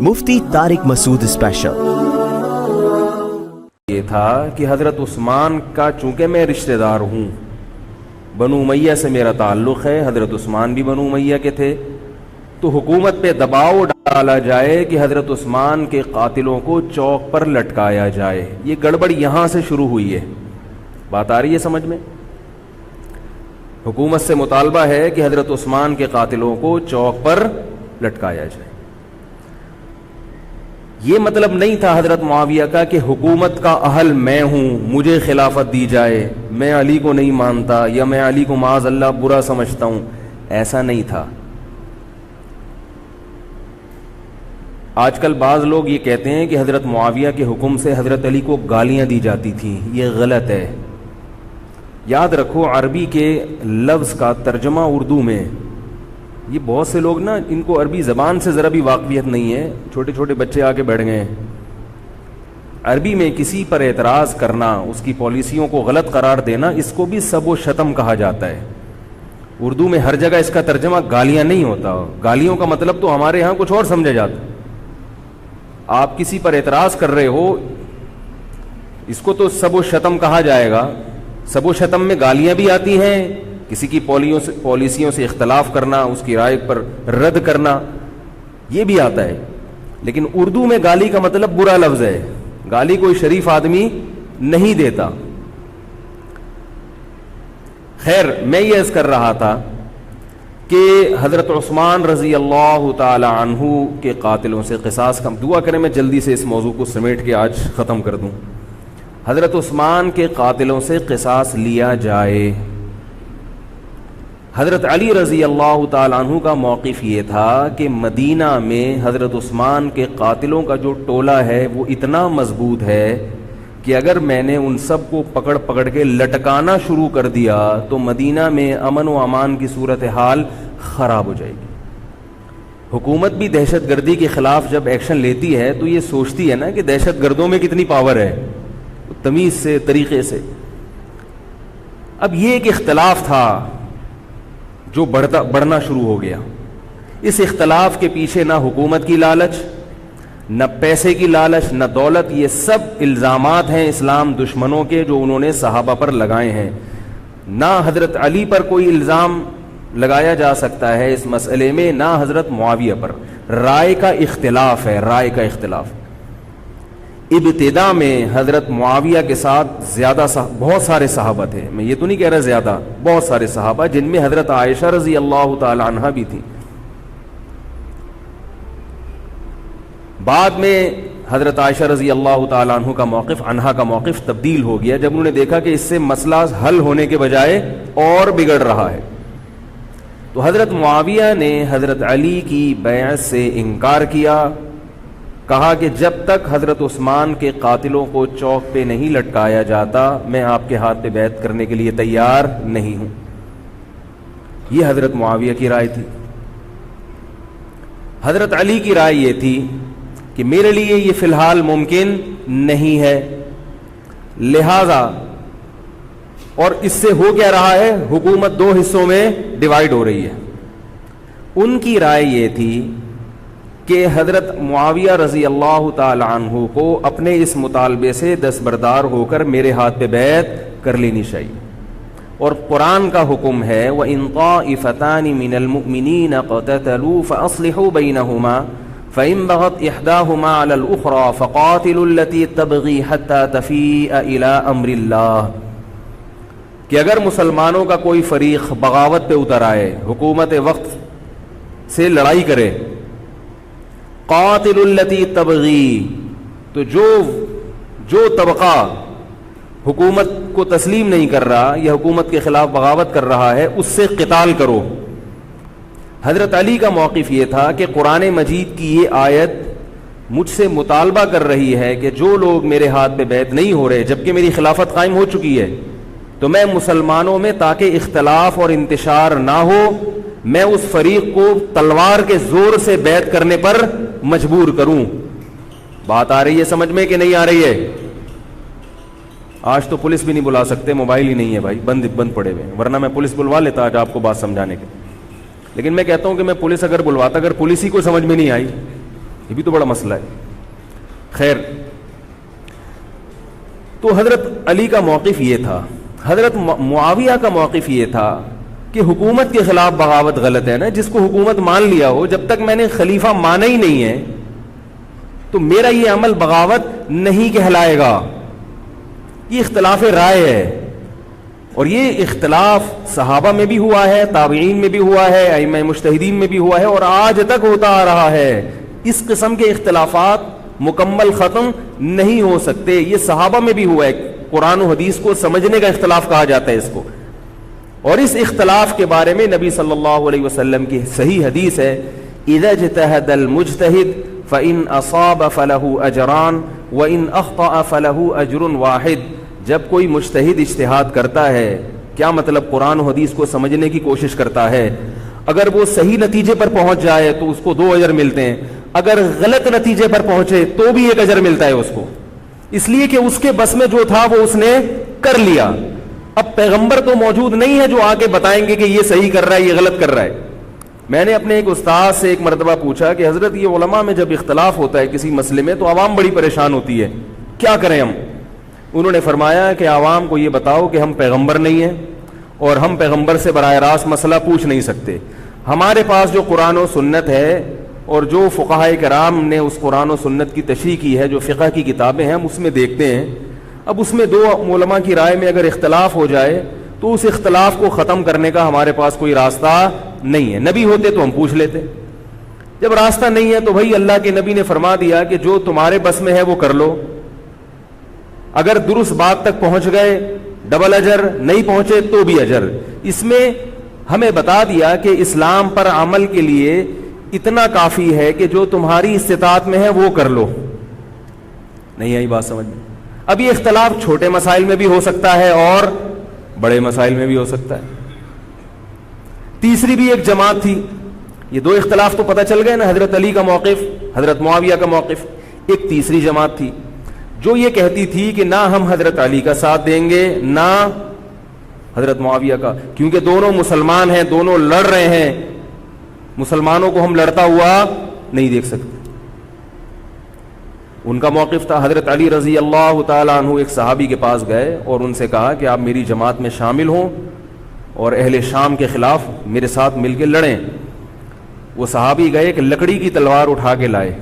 مفتی طارق مسعود special. یہ تھا کہ حضرت عثمان کا چونکہ میں رشتہ دار ہوں، بنو امیہ سے میرا تعلق ہے، حضرت عثمان بھی بنو امیہ کے تھے، تو حکومت پہ دباؤ ڈالا جائے کہ حضرت عثمان کے قاتلوں کو چوک پر لٹکایا جائے۔ یہ گڑبڑ یہاں سے شروع ہوئی ہے۔ بات آ رہی ہے سمجھ میں؟ حکومت سے مطالبہ ہے کہ حضرت عثمان کے قاتلوں کو چوک پر لٹکایا جائے۔ یہ مطلب نہیں تھا حضرت معاویہ کا کہ حکومت کا اہل میں ہوں، مجھے خلافت دی جائے، میں علی کو نہیں مانتا یا میں علی کو معاذ اللہ برا سمجھتا ہوں، ایسا نہیں تھا۔ آج کل بعض لوگ یہ کہتے ہیں کہ حضرت معاویہ کے حکم سے حضرت علی کو گالیاں دی جاتی تھیں، یہ غلط ہے۔ یاد رکھو عربی کے لفظ کا ترجمہ اردو میں، یہ بہت سے لوگ نا ان کو عربی زبان سے ذرا بھی واقفیت نہیں ہے، چھوٹے چھوٹے بچے آ کے بیٹھ گئے ہیں۔ عربی میں کسی پر اعتراض کرنا، اس کی پالیسیوں کو غلط قرار دینا، اس کو بھی سب و شتم کہا جاتا ہے۔ اردو میں ہر جگہ اس کا ترجمہ گالیاں نہیں ہوتا، گالیوں کا مطلب تو ہمارے ہاں کچھ اور سمجھا جاتا ہے۔ آپ کسی پر اعتراض کر رہے ہو، اس کو تو سب و شتم کہا جائے گا۔ سب و شتم میں گالیاں بھی آتی ہیں، کسی کی پالیسیوں سے اختلاف کرنا، اس کی رائے پر رد کرنا، یہ بھی آتا ہے۔ لیکن اردو میں گالی کا مطلب برا لفظ ہے، گالی کوئی شریف آدمی نہیں دیتا۔ خیر، میں یہ عرض کر رہا تھا کہ حضرت عثمان رضی اللہ تعالی عنہ کے قاتلوں سے قصاص کا دعا کریں، میں جلدی سے اس موضوع کو سمیٹ کے آج ختم کر دوں۔ حضرت عثمان کے قاتلوں سے قصاص لیا جائے۔ حضرت علی رضی اللہ تعالیٰ عنہ کا موقف یہ تھا کہ مدینہ میں حضرت عثمان کے قاتلوں کا جو ٹولہ ہے وہ اتنا مضبوط ہے کہ اگر میں نے ان سب کو پکڑ پکڑ کے لٹکانا شروع کر دیا تو مدینہ میں امن و امان کی صورتحال خراب ہو جائے گی۔ حکومت بھی دہشت گردی کے خلاف جب ایکشن لیتی ہے تو یہ سوچتی ہے نا کہ دہشت گردوں میں کتنی پاور ہے، تمیز سے، طریقے سے۔ اب یہ ایک اختلاف تھا جو بڑھنا شروع ہو گیا۔ اس اختلاف کے پیچھے نہ حکومت کی لالچ، نہ پیسے کی لالچ، نہ دولت، یہ سب الزامات ہیں اسلام دشمنوں کے جو انہوں نے صحابہ پر لگائے ہیں۔ نہ حضرت علی پر کوئی الزام لگایا جا سکتا ہے اس مسئلے میں، نہ حضرت معاویہ پر۔ رائے کا اختلاف ہے، رائے کا اختلاف۔ ابتدا میں حضرت معاویہ کے ساتھ بہت سارے صحابہ تھے، میں یہ تو نہیں کہہ رہا زیادہ، بہت سارے صحابہ، جن میں حضرت عائشہ رضی اللہ تعالی عنہا بھی تھی۔ بعد میں حضرت عائشہ رضی اللہ تعالی عنہا کا موقف تبدیل ہو گیا جب انہوں نے دیکھا کہ اس سے مسئلہ حل ہونے کے بجائے اور بگڑ رہا ہے۔ تو حضرت معاویہ نے حضرت علی کی بیعت سے انکار کیا، کہا کہ جب تک حضرت عثمان کے قاتلوں کو چوک پہ نہیں لٹکایا جاتا میں آپ کے ہاتھ پہ بیعت کرنے کے لیے تیار نہیں ہوں۔ یہ حضرت معاویہ کی رائے تھی۔ حضرت علی کی رائے یہ تھی کہ میرے لیے یہ فی الحال ممکن نہیں ہے، لہذا، اور اس سے ہو کیا رہا ہے، حکومت دو حصوں میں ڈیوائیڈ ہو رہی ہے۔ ان کی رائے یہ تھی کہ حضرت معاویہ رضی اللہ تعالی عنہ کو اپنے اس مطالبے سے دستبردار ہو کر میرے ہاتھ پہ بیعت کر لینی چاہیے۔ اور قرآن کا حکم ہے وَإِن طَائِفَتَانِ مِنَ الْمُؤْمِنِينَ اقْتَتَلُوا فَأَصْلِحُوا بَيْنَهُمَا فَإِن بَغَتْ إِحْدَاهُمَا عَلَى الْأُخْرَى فَقَاتِلُوا الَّتِي تَبْغِي حَتَّى تَفِيءَ إِلَى أَمْرِ اللَّهِ، کہ اگر مسلمانوں کا کوئی فریق بغاوت پہ اتر آئے، حکومت وقت سے لڑائی کرے، قاتل التی تبغی، تو جو طبقہ حکومت کو تسلیم نہیں کر رہا یا حکومت کے خلاف بغاوت کر رہا ہے اس سے قتال کرو۔ حضرت علی کا موقف یہ تھا کہ قرآن مجید کی یہ آیت مجھ سے مطالبہ کر رہی ہے کہ جو لوگ میرے ہاتھ پہ بیعت نہیں ہو رہے جبکہ میری خلافت قائم ہو چکی ہے، تو میں مسلمانوں میں تاکہ اختلاف اور انتشار نہ ہو، میں اس فریق کو تلوار کے زور سے بیعت کرنے پر مجبور کروں۔ بات آ رہی ہے سمجھ میں کہ نہیں آ رہی ہے؟ آج تو پولیس بھی نہیں بلا سکتے، موبائل ہی نہیں ہے بھائی، بند پڑے ہوئے، ورنہ میں پولیس بلوا لیتا آج آپ کو بات سمجھانے کے۔ لیکن میں کہتا ہوں کہ میں پولیس اگر بلواتا، اگر پولیس ہی کو سمجھ میں نہیں آئی یہ بھی تو بڑا مسئلہ ہے. خیر، تو حضرت علی کا موقف یہ تھا. حضرت معاویہ کا موقف یہ تھا کہ حکومت کے خلاف بغاوت غلط ہے نا. جس کو حکومت مان لیا ہو، جب تک میں نے خلیفہ مانا ہی نہیں ہے تو میرا یہ عمل بغاوت نہیں کہلائے گا. یہ اختلاف رائے ہے، اور یہ اختلاف صحابہ میں بھی ہوا ہے، تابعین میں بھی ہوا ہے، ائمہ مجتہدین میں بھی ہوا ہے، اور آج تک ہوتا آ رہا ہے. اس قسم کے اختلافات مکمل ختم نہیں ہو سکتے. یہ صحابہ میں بھی ہوا ہے. قرآن و حدیث کو سمجھنے کا اختلاف کہا جاتا ہے اس کو. اور اس اختلاف کے بارے میں نبی صلی اللہ علیہ وسلم کی صحیح حدیث ہے، اذا اجتہد المجتہد فإن اصاب فلہ اجران وإن اخطأ فلہ اجر واحد. جب کوئی مجتہد اجتہاد کرتا ہے، کیا مطلب؟ قرآن و حدیث کو سمجھنے کی کوشش کرتا ہے، اگر وہ صحیح نتیجے پر پہنچ جائے تو اس کو 2 اجر ملتے ہیں، اگر غلط نتیجے پر پہنچے تو بھی 1 اجر ملتا ہے اس کو، اس لیے کہ اس کے بس میں جو تھا وہ اس نے کر لیا. اب پیغمبر تو موجود نہیں ہے جو آ کے بتائیں گے کہ یہ صحیح کر رہا ہے، یہ غلط کر رہا ہے. میں نے اپنے ایک استاد سے ایک مرتبہ پوچھا کہ حضرت یہ علماء میں جب اختلاف ہوتا ہے کسی مسئلے میں تو عوام بڑی پریشان ہوتی ہے، کیا کریں ہم؟ انہوں نے فرمایا کہ عوام کو یہ بتاؤ کہ ہم پیغمبر نہیں ہیں اور ہم پیغمبر سے براہ راست مسئلہ پوچھ نہیں سکتے. ہمارے پاس جو قرآن و سنت ہے اور جو فقہائے کرام نے اس قرآن و سنت کی تشریح کی ہے، جو فقہ کی کتابیں ہیں، ہم اس میں دیکھتے ہیں. اب اس میں 2 علماء کی رائے میں اگر اختلاف ہو جائے تو اس اختلاف کو ختم کرنے کا ہمارے پاس کوئی راستہ نہیں ہے. نبی ہوتے تو ہم پوچھ لیتے. جب راستہ نہیں ہے تو بھائی اللہ کے نبی نے فرما دیا کہ جو تمہارے بس میں ہے وہ کر لو. اگر درست بات تک پہنچ گئے ڈبل اجر، نہیں پہنچے تو بھی اجر. اس میں ہمیں بتا دیا کہ اسلام پر عمل کے لیے اتنا کافی ہے کہ جو تمہاری استطاعت میں ہے وہ کر لو. نہیں آئی بات سمجھ میں؟ اب یہ اختلاف چھوٹے مسائل میں بھی ہو سکتا ہے اور بڑے مسائل میں بھی ہو سکتا ہے. تیسری بھی ایک جماعت تھی. یہ 2 اختلاف تو پتہ چل گئے نا، حضرت علی کا موقف، حضرت معاویہ کا موقف. ایک تیسری جماعت تھی جو یہ کہتی تھی کہ نہ ہم حضرت علی کا ساتھ دیں گے نہ حضرت معاویہ کا، کیونکہ دونوں مسلمان ہیں، دونوں لڑ رہے ہیں، مسلمانوں کو ہم لڑتا ہوا نہیں دیکھ سکتے. ان کا موقف تھا حضرت علی رضی اللہ تعالیٰ عنہ ایک صحابی کے پاس گئے اور ان سے کہا کہ آپ میری جماعت میں شامل ہوں اور اہل شام کے خلاف میرے ساتھ مل کے لڑیں. وہ صحابی گئے کہ لکڑی کی تلوار اٹھا کے لائے.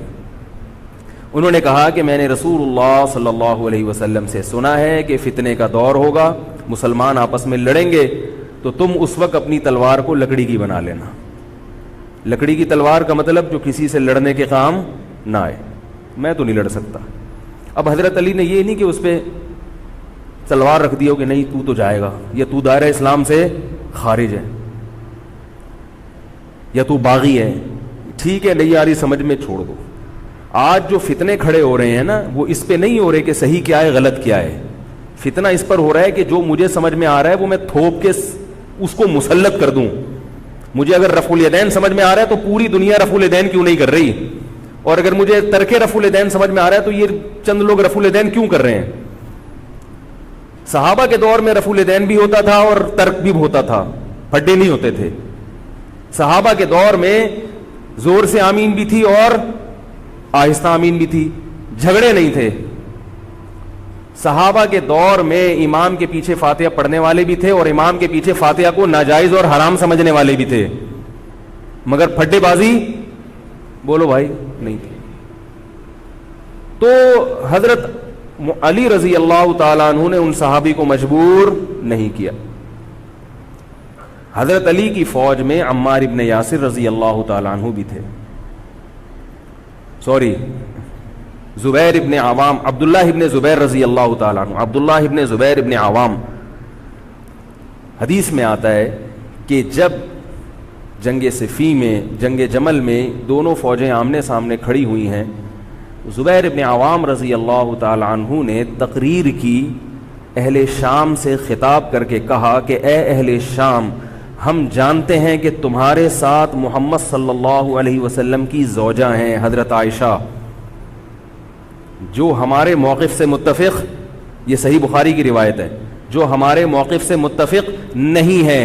انہوں نے کہا کہ میں نے رسول اللہ صلی اللہ علیہ وسلم سے سنا ہے کہ فتنے کا دور ہوگا، مسلمان آپس میں لڑیں گے، تو تم اس وقت اپنی تلوار کو لکڑی کی بنا لینا. لکڑی کی تلوار کا مطلب جو کسی سے لڑنے کے کام نہ آئے. میں تو نہیں لڑ سکتا. اب حضرت علی نے یہ نہیں کہ اس پہ تلوار رکھ دیا کہ نہیں تو تو جائے گا، یا تو دائرہ اسلام سے خارج ہے، یا تو باغی ہے. ٹھیک ہے، نہیں آ رہی سمجھ میں، چھوڑ دو. آج جو فتنے کھڑے ہو رہے ہیں نا، وہ اس پہ نہیں ہو رہے کہ صحیح کیا ہے غلط کیا ہے. فتنہ اس پر ہو رہا ہے کہ جو مجھے سمجھ میں آ رہا ہے وہ میں تھوپ کے اس کو مسلط کر دوں. مجھے اگر رفع الیدین سمجھ میں آ رہا ہے تو پوری دنیا رفع الیدین کیوں نہیں کر رہی، اور اگر مجھے ترک رفع الیدین سمجھ میں آ رہا ہے تو یہ چند لوگ رفع الیدین کیوں کر رہے ہیں. صحابہ کے دور میں رفع الیدین بھی ہوتا تھا اور ترک بھی ہوتا تھا، پھڈے نہیں ہوتے تھے. صحابہ کے دور میں زور سے آمین بھی تھی اور آہستہ آمین بھی تھی، جھگڑے نہیں تھے. صحابہ کے دور میں امام کے پیچھے فاتحہ پڑھنے والے بھی تھے اور امام کے پیچھے فاتحہ کو ناجائز اور حرام سمجھنے والے بھی تھے، مگر پھڈے بازی بولو بھائی نہیں تھی. تو حضرت علی رضی اللہ تعالیٰ عنہ نے ان صحابی کو مجبور نہیں کیا. حضرت علی کی فوج میں عمار ابن یاسر رضی اللہ تعالیٰ عنہ بھی تھے، زبیر ابن عوام، عبداللہ ابن زبیر رضی اللہ تعالیٰ عنہ، عبداللہ ابن زبیر ابن عوام. حدیث میں آتا ہے کہ جب جنگ صفین میں، جنگ جمل میں دونوں فوجیں آمنے سامنے کھڑی ہوئی ہیں، زبیر ابن عوام رضی اللہ تعالیٰ عنہ نے تقریر کی، اہل شام سے خطاب کر کے کہا کہ اے اہل شام، ہم جانتے ہیں کہ تمہارے ساتھ محمد صلی اللہ علیہ وسلم کی زوجہ ہیں حضرت عائشہ، جو ہمارے موقف سے متفق، یہ صحیح بخاری کی روایت ہے، جو ہمارے موقف سے متفق نہیں ہے،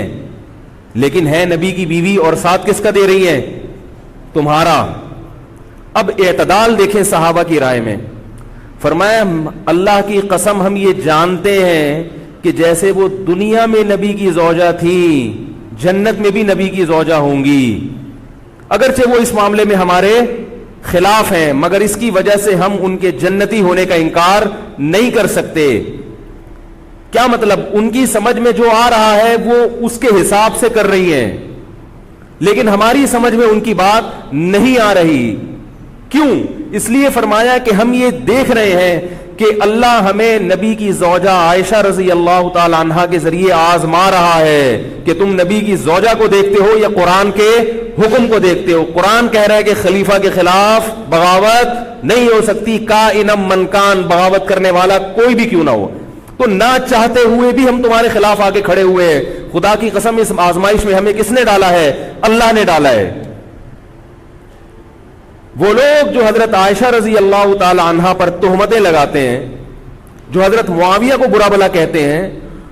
لیکن ہے نبی کی بیوی، اور ساتھ کس کا دے رہی ہیں؟ تمہارا. اب اعتدال دیکھیں صحابہ کی رائے میں. فرمایا اللہ کی قسم ہم یہ جانتے ہیں کہ جیسے وہ دنیا میں نبی کی زوجہ تھی جنت میں بھی نبی کی زوجہ ہوں گی, اگرچہ وہ اس معاملے میں ہمارے خلاف ہیں مگر اس کی وجہ سے ہم ان کے جنتی ہونے کا انکار نہیں کر سکتے. کیا مطلب؟ ان کی سمجھ میں جو آ رہا ہے وہ اس کے حساب سے کر رہی ہیں, لیکن ہماری سمجھ میں ان کی بات نہیں آ رہی. کیوں؟ اس لیے فرمایا کہ ہم یہ دیکھ رہے ہیں کہ اللہ ہمیں نبی کی زوجہ عائشہ رضی اللہ تعالی عنہا کے ذریعے آزما رہا ہے کہ تم نبی کی زوجہ کو دیکھتے ہو یا قرآن کے حکم کو دیکھتے ہو. قرآن کہہ رہا ہے کہ خلیفہ کے خلاف بغاوت نہیں ہو سکتی, کائنم من کان, بغاوت کرنے والا کوئی بھی کیوں نہ ہو. تو نہ چاہتے ہوئے بھی ہم تمہارے خلاف آگے کھڑے ہوئے ہیں. خدا کی قسم اس آزمائش میں ہمیں کس نے ڈالا ہے؟ اللہ نے ڈالا ہے. وہ لوگ جو حضرت عائشہ رضی اللہ تعالی عنہا پر تہمتیں لگاتے ہیں, جو حضرت معاویہ کو برا بھلا کہتے ہیں,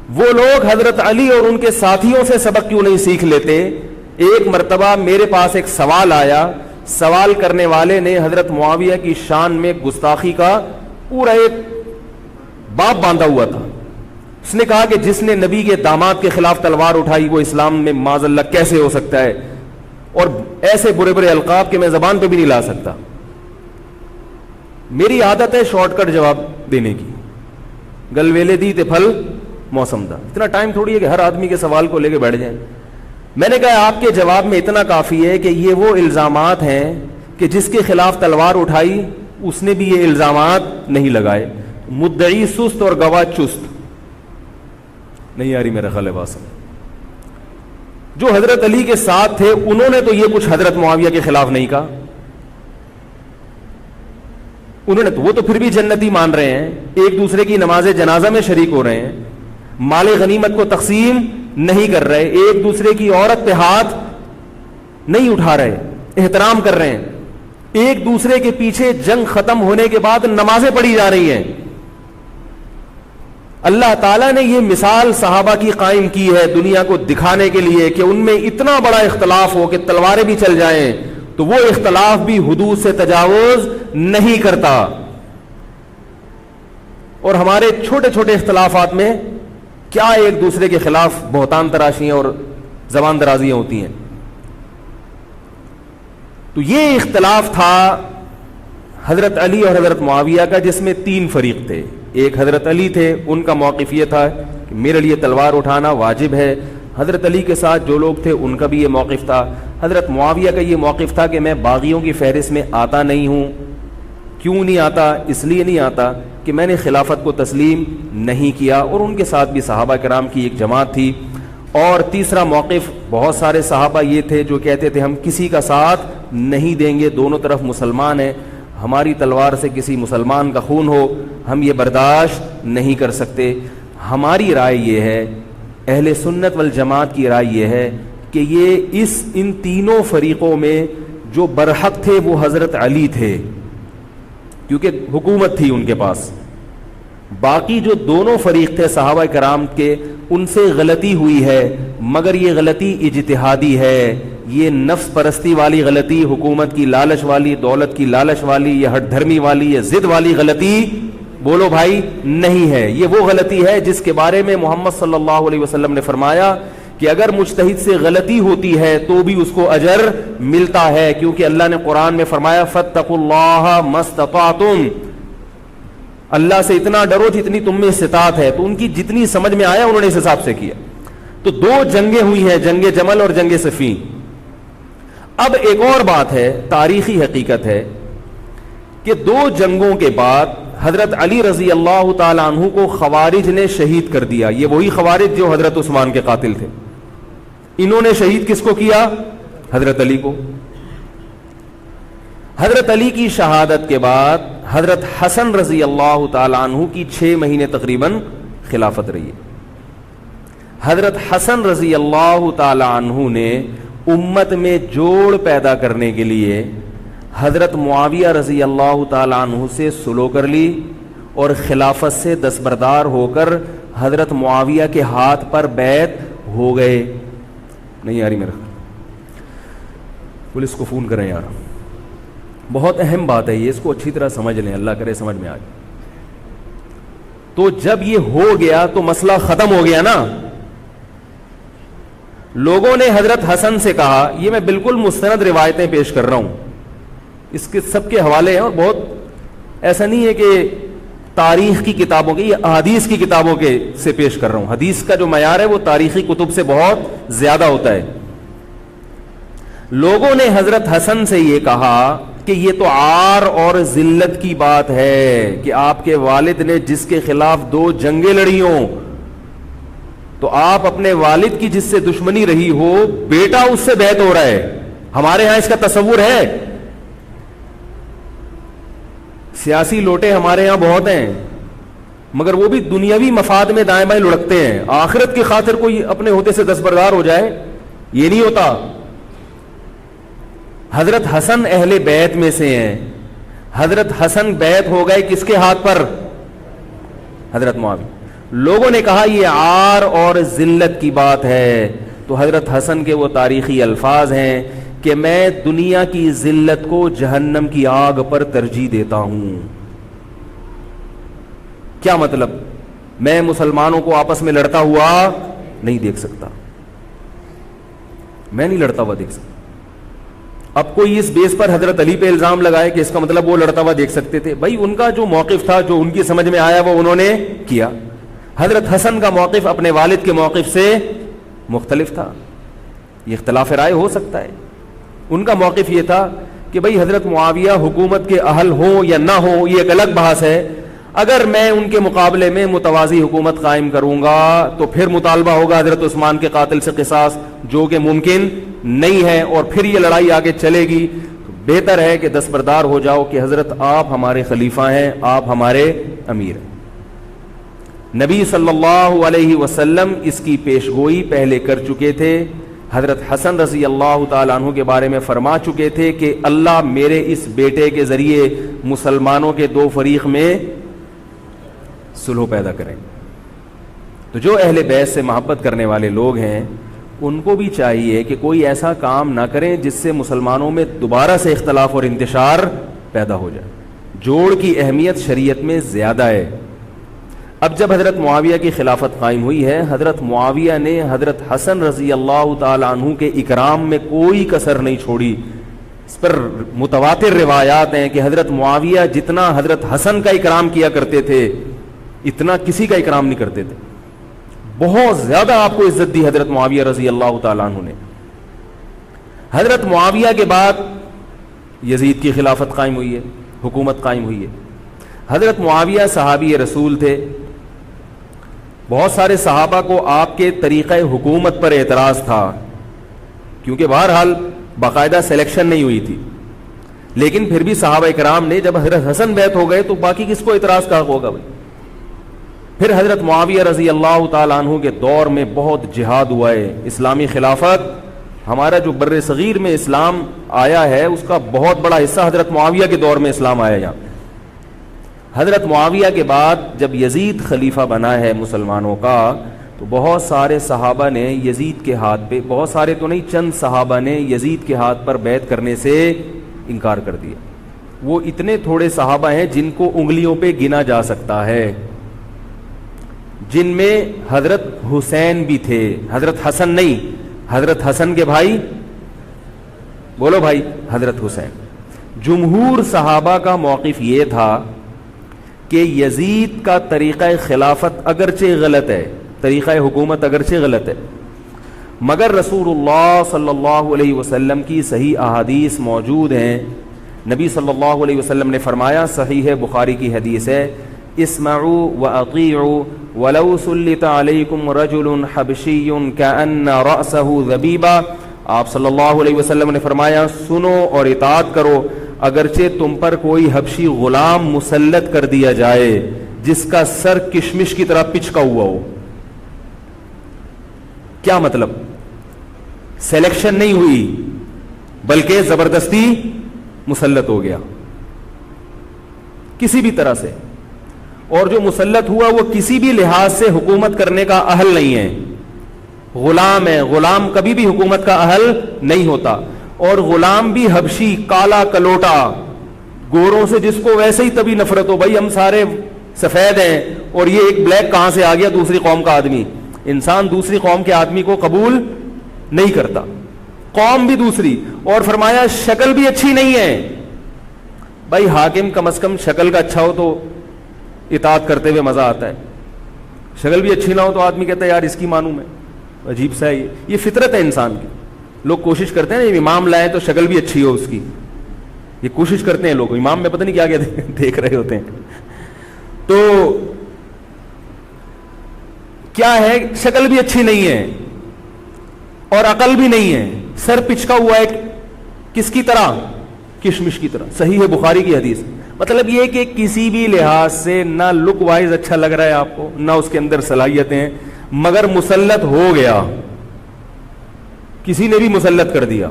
وہ لوگ حضرت علی اور ان کے ساتھیوں سے سبق کیوں نہیں سیکھ لیتے؟ ایک مرتبہ میرے پاس ایک سوال آیا, سوال کرنے والے نے حضرت معاویہ کی شان میں گستاخی کا پورا ایک باب باندھا ہوا تھا. اس نے کہا کہ جس نے نبی کے داماد کے خلاف تلوار اٹھائی وہ اسلام میں معاذ اللہ کیسے ہو سکتا ہے, اور ایسے برے برے القاب کہ میں زبان پہ بھی نہیں لا سکتا. میری عادت ہے شارٹ کٹ جواب دینے کی, گل ویلے دی تے پھل موسم دا. اتنا ٹائم تھوڑی ہے کہ ہر آدمی کے سوال کو لے کے بیٹھ جائیں. میں نے کہا آپ کے جواب میں اتنا کافی ہے کہ یہ وہ الزامات ہیں کہ جس کے خلاف تلوار اٹھائی اس نے بھی یہ الزامات نہیں لگائے. مدعی سست اور گواہ چست. نہیں آ رہی میرا خیال ہے بات سمجھ. جو حضرت علی کے ساتھ تھے انہوں نے تو یہ کچھ حضرت معاویہ کے خلاف نہیں کہا, انہوں نے تو وہ تو پھر بھی جنتی مان رہے ہیں, ایک دوسرے کی نماز جنازہ میں شریک ہو رہے ہیں, مال غنیمت کو تقسیم نہیں کر رہے, ایک دوسرے کی عورت پہ ہاتھ نہیں اٹھا رہے, احترام کر رہے ہیں, ایک دوسرے کے پیچھے جنگ ختم ہونے کے بعد نمازیں پڑھی جا رہی ہیں. اللہ تعالیٰ نے یہ مثال صحابہ کی قائم کی ہے دنیا کو دکھانے کے لیے کہ ان میں اتنا بڑا اختلاف ہو کہ تلواریں بھی چل جائیں تو وہ اختلاف بھی حدود سے تجاوز نہیں کرتا. اور ہمارے چھوٹے چھوٹے اختلافات میں کیا ایک دوسرے کے خلاف بہتان تراشیاں اور زبان درازیاں ہوتی ہیں. تو یہ اختلاف تھا حضرت علی اور حضرت معاویہ کا, جس میں تین فریق تھے. ایک حضرت علی تھے, ان کا موقف یہ تھا کہ میرے لیے تلوار اٹھانا واجب ہے. حضرت علی کے ساتھ جو لوگ تھے ان کا بھی یہ موقف تھا. حضرت معاویہ کا یہ موقف تھا کہ میں باغیوں کی فہرست میں آتا نہیں ہوں. کیوں نہیں آتا؟ اس لیے نہیں آتا کہ میں نے خلافت کو تسلیم نہیں کیا, اور ان کے ساتھ بھی صحابہ کرام کی ایک جماعت تھی. اور تیسرا موقف, بہت سارے صحابہ یہ تھے جو کہتے تھے ہم کسی کا ساتھ نہیں دیں گے, دونوں طرف مسلمان ہیں, ہماری تلوار سے کسی مسلمان کا خون ہو ہم یہ برداشت نہیں کر سکتے. ہماری رائے یہ ہے, اہل سنت والجماعت کی رائے یہ ہے کہ یہ ان تینوں فریقوں میں جو برحق تھے وہ حضرت علی تھے, کیونکہ حکومت تھی ان کے پاس. باقی جو دونوں فریق تھے صحابہ کرام کے, ان سے غلطی ہوئی ہے, مگر یہ غلطی اجتہادی ہے. یہ نفس پرستی والی غلطی, حکومت کی لالچ والی, دولت کی لالچ والی, یہ ہٹ دھرمی والی, یہ ضد والی غلطی بولو بھائی نہیں ہے. یہ وہ غلطی ہے جس کے بارے میں محمد صلی اللہ علیہ وسلم نے فرمایا کہ اگر مجتہد سے غلطی ہوتی ہے تو بھی اس کو اجر ملتا ہے, کیونکہ اللہ نے قرآن میں فرمایا فاتقوا اللہ ما استطعتم, اللہ سے اتنا ڈرو جتنی تم میں استطاعت ہے. تو ان کی جتنی سمجھ میں آیا انہوں نے اس حساب سے کیا. تو دو جنگیں ہوئی ہیں, جنگ جمل اور جنگ صفین. اب ایک اور بات ہے, تاریخی حقیقت ہے کہ دو جنگوں کے بعد حضرت علی رضی اللہ تعالی عنہ کو خوارج نے شہید کر دیا. یہ وہی خوارج جو حضرت عثمان کے قاتل تھے. انہوں نے شہید کس کو کیا؟ حضرت علی کو. حضرت علی کی شہادت کے بعد حضرت حسن رضی اللہ تعالی عنہ کی 6 مہینے تقریباً خلافت رہی ہے. حضرت حسن رضی اللہ تعالی عنہ نے امت میں جوڑ پیدا کرنے کے لیے حضرت معاویہ رضی اللہ تعالی عنہ سے سلو کر لی اور خلافت سے دستبردار ہو کر حضرت معاویہ کے ہاتھ پر بیعت ہو گئے. نہیں آ رہی میرا, پولیس کو فون کریں یار, بہت اہم بات ہے یہ, اس کو اچھی طرح سمجھ لیں, اللہ کرے سمجھ میں آ جائے. تو جب یہ ہو گیا تو مسئلہ ختم ہو گیا نا. لوگوں نے حضرت حسن سے کہا, یہ میں بالکل مستند روایتیں پیش کر رہا ہوں, اس کے سب کے حوالے ہیں, اور بہت ایسا نہیں ہے کہ تاریخ کی کتابوں کے, یہ احادیث کی کتابوں کے سے پیش کر رہا ہوں. حدیث کا جو معیار ہے وہ تاریخی کتب سے بہت زیادہ ہوتا ہے. لوگوں نے حضرت حسن سے یہ کہا کہ یہ تو عار اور ذلت کی بات ہے کہ آپ کے والد نے جس کے خلاف 2 جنگیں لڑی ہوں, تو آپ اپنے والد کی جس سے دشمنی رہی ہو, بیٹا اس سے بیعت ہو رہا ہے. ہمارے ہاں اس کا تصور ہے. سیاسی لوٹے ہمارے ہاں بہت ہیں, مگر وہ بھی دنیاوی مفاد میں دائیں بائیں لڑکتے ہیں. آخرت کی خاطر کوئی اپنے ہوتے سے دستبردار ہو جائے, یہ نہیں ہوتا. حضرت حسن اہل بیت میں سے ہیں. حضرت حسن بیعت ہو گئے کس کے ہاتھ پر؟ حضرت معاویہ. لوگوں نے کہا یہ عار اور ذلت کی بات ہے, تو حضرت حسن کے وہ تاریخی الفاظ ہیں کہ میں دنیا کی ذلت کو جہنم کی آگ پر ترجیح دیتا ہوں. کیا مطلب؟ میں مسلمانوں کو آپس میں لڑتا ہوا نہیں دیکھ سکتا, میں نہیں لڑتا ہوا دیکھ سکتا. اب کوئی اس بیس پر حضرت علی پہ الزام لگائے کہ اس کا مطلب وہ لڑتا ہوا دیکھ سکتے تھے. بھائی ان کا جو موقف تھا, جو ان کی سمجھ میں آیا وہ انہوں نے کیا. حضرت حسن کا موقف اپنے والد کے موقف سے مختلف تھا, یہ اختلاف رائے ہو سکتا ہے. ان کا موقف یہ تھا کہ بھئی حضرت معاویہ حکومت کے اہل ہوں یا نہ ہوں یہ ایک الگ بحث ہے, اگر میں ان کے مقابلے میں متوازی حکومت قائم کروں گا تو پھر مطالبہ ہوگا حضرت عثمان کے قاتل سے قصاص, جو کہ ممکن نہیں ہے, اور پھر یہ لڑائی آگے چلے گی. بہتر ہے کہ دستبردار ہو جاؤ کہ حضرت آپ ہمارے خلیفہ ہیں, آپ ہمارے امیر ہیں. نبی صلی اللہ علیہ وسلم اس کی پیشگوئی پہلے کر چکے تھے. حضرت حسن رضی اللہ تعالیٰ عنہ کے بارے میں فرما چکے تھے کہ اللہ میرے اس بیٹے کے ذریعے مسلمانوں کے 2 فریق میں صلح پیدا کریں. تو جو اہل بیت سے محبت کرنے والے لوگ ہیں ان کو بھی چاہیے کہ کوئی ایسا کام نہ کریں جس سے مسلمانوں میں دوبارہ سے اختلاف اور انتشار پیدا ہو جائے. جوڑ کی اہمیت شریعت میں زیادہ ہے. اب جب حضرت معاویہ کی خلافت قائم ہوئی ہے, حضرت معاویہ نے حضرت حسن رضی اللہ تعالی عنہ کے اکرام میں کوئی کسر نہیں چھوڑی. اس پر متواتر روایات ہیں کہ حضرت معاویہ جتنا حضرت حسن کا اکرام کیا کرتے تھے اتنا کسی کا اکرام نہیں کرتے تھے. بہت زیادہ آپ کو عزت دی حضرت معاویہ رضی اللہ تعالی عنہ نے. حضرت معاویہ کے بعد یزید کی خلافت قائم ہوئی ہے, حکومت قائم ہوئی ہے. حضرت معاویہ صحابی رسول تھے. بہت سارے صحابہ کو آپ کے طریقہ حکومت پر اعتراض تھا, کیونکہ بہرحال باقاعدہ سلیکشن نہیں ہوئی تھی. لیکن پھر بھی صحابہ کرام نے, جب حضرت حسن بیعت ہو گئے تو باقی کس کو اعتراض کا ہوگا بھائی. پھر حضرت معاویہ رضی اللہ تعالیٰ عنہ کے دور میں بہت جہاد ہوا ہے. اسلامی خلافت, ہمارا جو بر صغیر میں اسلام آیا ہے اس کا بہت بڑا حصہ حضرت معاویہ کے دور میں اسلام آیا. یہاں حضرت معاویہ کے بعد جب یزید خلیفہ بنا ہے مسلمانوں کا, تو بہت سارے صحابہ نے یزید کے ہاتھ پہ, بہت سارے تو نہیں, چند صحابہ نے یزید کے ہاتھ پر بیعت کرنے سے انکار کر دیا. وہ اتنے تھوڑے صحابہ ہیں جن کو انگلیوں پہ گنا جا سکتا ہے, جن میں حضرت حسین بھی تھے, حضرت حسن نہیں, حضرت حسن کے بھائی, بولو بھائی, حضرت حسین. جمہور صحابہ کا موقف یہ تھا کہ یزید کا طریقہ خلافت اگرچہ غلط ہے, طریقہ حکومت اگرچہ غلط ہے, مگر رسول اللہ صلی اللہ علیہ وسلم کی صحیح احادیث موجود ہیں. نبی صلی اللہ علیہ وسلم نے فرمایا, صحیح بخاری کی حدیث ہے, اسمعوا واطیعوا ولو سلط علیکم رجل حبشی کأن رأسہ ذبیبہ. آپ صلی اللہ علیہ وسلم نے فرمایا, سنو اور اطاعت کرو اگرچہ تم پر کوئی حبشی غلام مسلط کر دیا جائے جس کا سر کشمش کی طرح پچکا ہوا ہو. کیا مطلب؟ سلیکشن نہیں ہوئی بلکہ زبردستی مسلط ہو گیا کسی بھی طرح سے, اور جو مسلط ہوا وہ کسی بھی لحاظ سے حکومت کرنے کا اہل نہیں ہے, غلام ہے. غلام کبھی بھی حکومت کا اہل نہیں ہوتا, اور غلام بھی حبشی, کالا کلوٹا, گوروں سے جس کو ویسے ہی تبھی نفرت ہو، بھائی ہم سارے سفید ہیں اور یہ ایک بلیک کہاں سے آ گیا دوسری قوم کا آدمی. انسان دوسری قوم کے آدمی کو قبول نہیں کرتا، قوم بھی دوسری. اور فرمایا شکل بھی اچھی نہیں ہے. بھائی حاکم کم از کم شکل کا اچھا ہو تو اطاعت کرتے ہوئے مزہ آتا ہے، شکل بھی اچھی نہ ہو تو آدمی کہتا ہے یار اس کی مانوں میں. عجیب سا ہے یہ فطرت ہے انسان کی. لوگ کوشش کرتے ہیں امام لائیں تو شکل بھی اچھی ہو اس کی، یہ کوشش کرتے ہیں لوگ. امام میں پتہ نہیں کیا کیا دیکھ رہے ہوتے ہیں. تو کیا ہے، شکل بھی اچھی نہیں ہے اور عقل بھی نہیں ہے، سر پچکا ہوا ہے کس کی طرح؟ کشمش کی طرح. صحیح ہے بخاری کی حدیث. مطلب یہ کہ کسی بھی لحاظ سے نہ لک وائز اچھا لگ رہا ہے آپ کو، نہ اس کے اندر صلاحیتیں، مگر مسلط ہو گیا، کسی نے بھی مسلط کر دیا.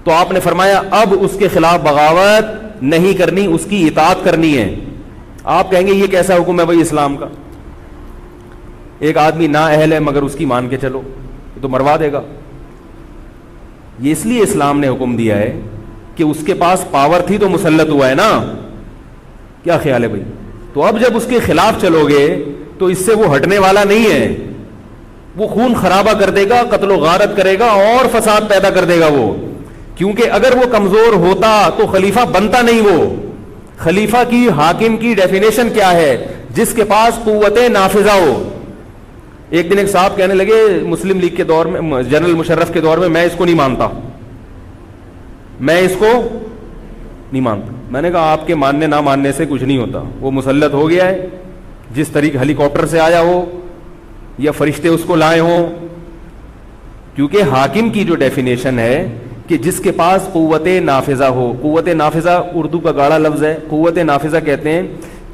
تو آپ نے فرمایا اب اس کے خلاف بغاوت نہیں کرنی، اس کی اطاعت کرنی ہے. آپ کہیں گے یہ کیسا حکم ہے بھائی اسلام کا؟ ایک آدمی نا اہل ہے مگر اس کی مان کے چلو تو مروا دے گا. یہ اس لیے اسلام نے حکم دیا ہے کہ اس کے پاس پاور تھی تو مسلط ہوا ہے نا. کیا خیال ہے بھائی؟ تو اب جب اس کے خلاف چلو گے تو اس سے وہ ہٹنے والا نہیں ہے، وہ خون خرابہ کر دے گا، قتل و غارت کرے گا اور فساد پیدا کر دے گا وہ. کیونکہ اگر وہ کمزور ہوتا تو خلیفہ بنتا نہیں. وہ خلیفہ کی، حاکم کی ڈیفینیشن کیا ہے؟ جس کے پاس قوت نافذہ ہو. ایک دن ایک صاحب کہنے لگے مسلم لیگ کے دور میں، جنرل مشرف کے دور میں اس کو نہیں مانتا، میں اس کو نہیں مانتا. میں نے کہا آپ کے ماننے نہ ماننے سے کچھ نہیں ہوتا، وہ مسلط ہو گیا ہے، جس طریقے ہیلی کاپٹر سے آیا ہو یا فرشتے اس کو لائے ہوں. کیونکہ حاکم کی جو ڈیفینیشن ہے کہ جس کے پاس قوت نافذہ ہو. قوت نافذہ اردو کا گاڑا لفظ ہے. قوت نافذہ کہتے ہیں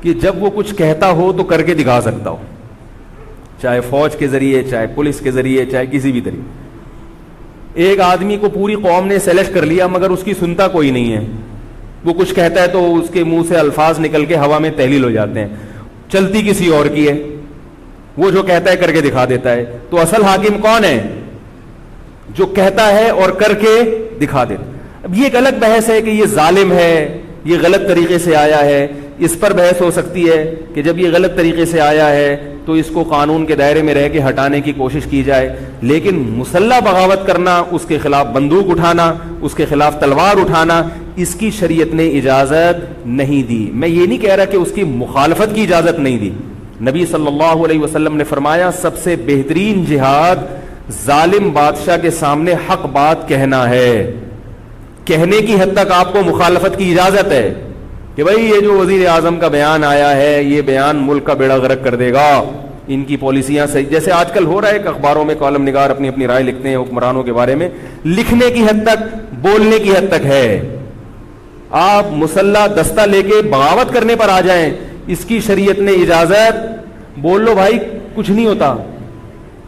کہ جب وہ کچھ کہتا ہو تو کر کے دکھا سکتا ہو، چاہے فوج کے ذریعے، چاہے پولیس کے ذریعے، چاہے کسی بھی طریقے. ایک آدمی کو پوری قوم نے سلیکٹ کر لیا مگر اس کی سنتا کوئی نہیں ہے، وہ کچھ کہتا ہے تو اس کے منہ سے الفاظ نکل کے ہوا میں تحلیل ہو جاتے ہیں، چلتی کسی اور کی ہے، وہ جو کہتا ہے کر کے دکھا دیتا ہے. تو اصل حاکم کون ہے؟ جو کہتا ہے اور کر کے دکھا دیتا. اب یہ ایک الگ بحث ہے کہ یہ ظالم ہے، یہ غلط طریقے سے آیا ہے. اس پر بحث ہو سکتی ہے کہ جب یہ غلط طریقے سے آیا ہے تو اس کو قانون کے دائرے میں رہ کے ہٹانے کی کوشش کی جائے. لیکن مسلح بغاوت کرنا، اس کے خلاف بندوق اٹھانا، اس کے خلاف تلوار اٹھانا، اس کی شریعت نے اجازت نہیں دی. میں یہ نہیں کہہ رہا کہ اس کی مخالفت کی اجازت نہیں دی. نبی صلی اللہ علیہ وسلم نے فرمایا سب سے بہترین جہاد ظالم بادشاہ کے سامنے حق بات کہنا ہے. کہنے کی حد تک آپ کو مخالفت کی اجازت ہے کہ بھائی یہ جو وزیر اعظم کا بیان آیا ہے یہ بیان ملک کا بیڑا غرق کر دے گا، ان کی پالیسیاں صحیح. جیسے آج کل ہو رہا ہے کہ اخباروں میں کالم نگار اپنی اپنی رائے لکھتے ہیں حکمرانوں کے بارے میں، لکھنے کی حد تک، بولنے کی حد تک ہے. آپ مسلح دستہ لے کے بغاوت کرنے پر آ جائیں، اس کی شریعت نے اجازت، بول لو بھائی کچھ نہیں ہوتا.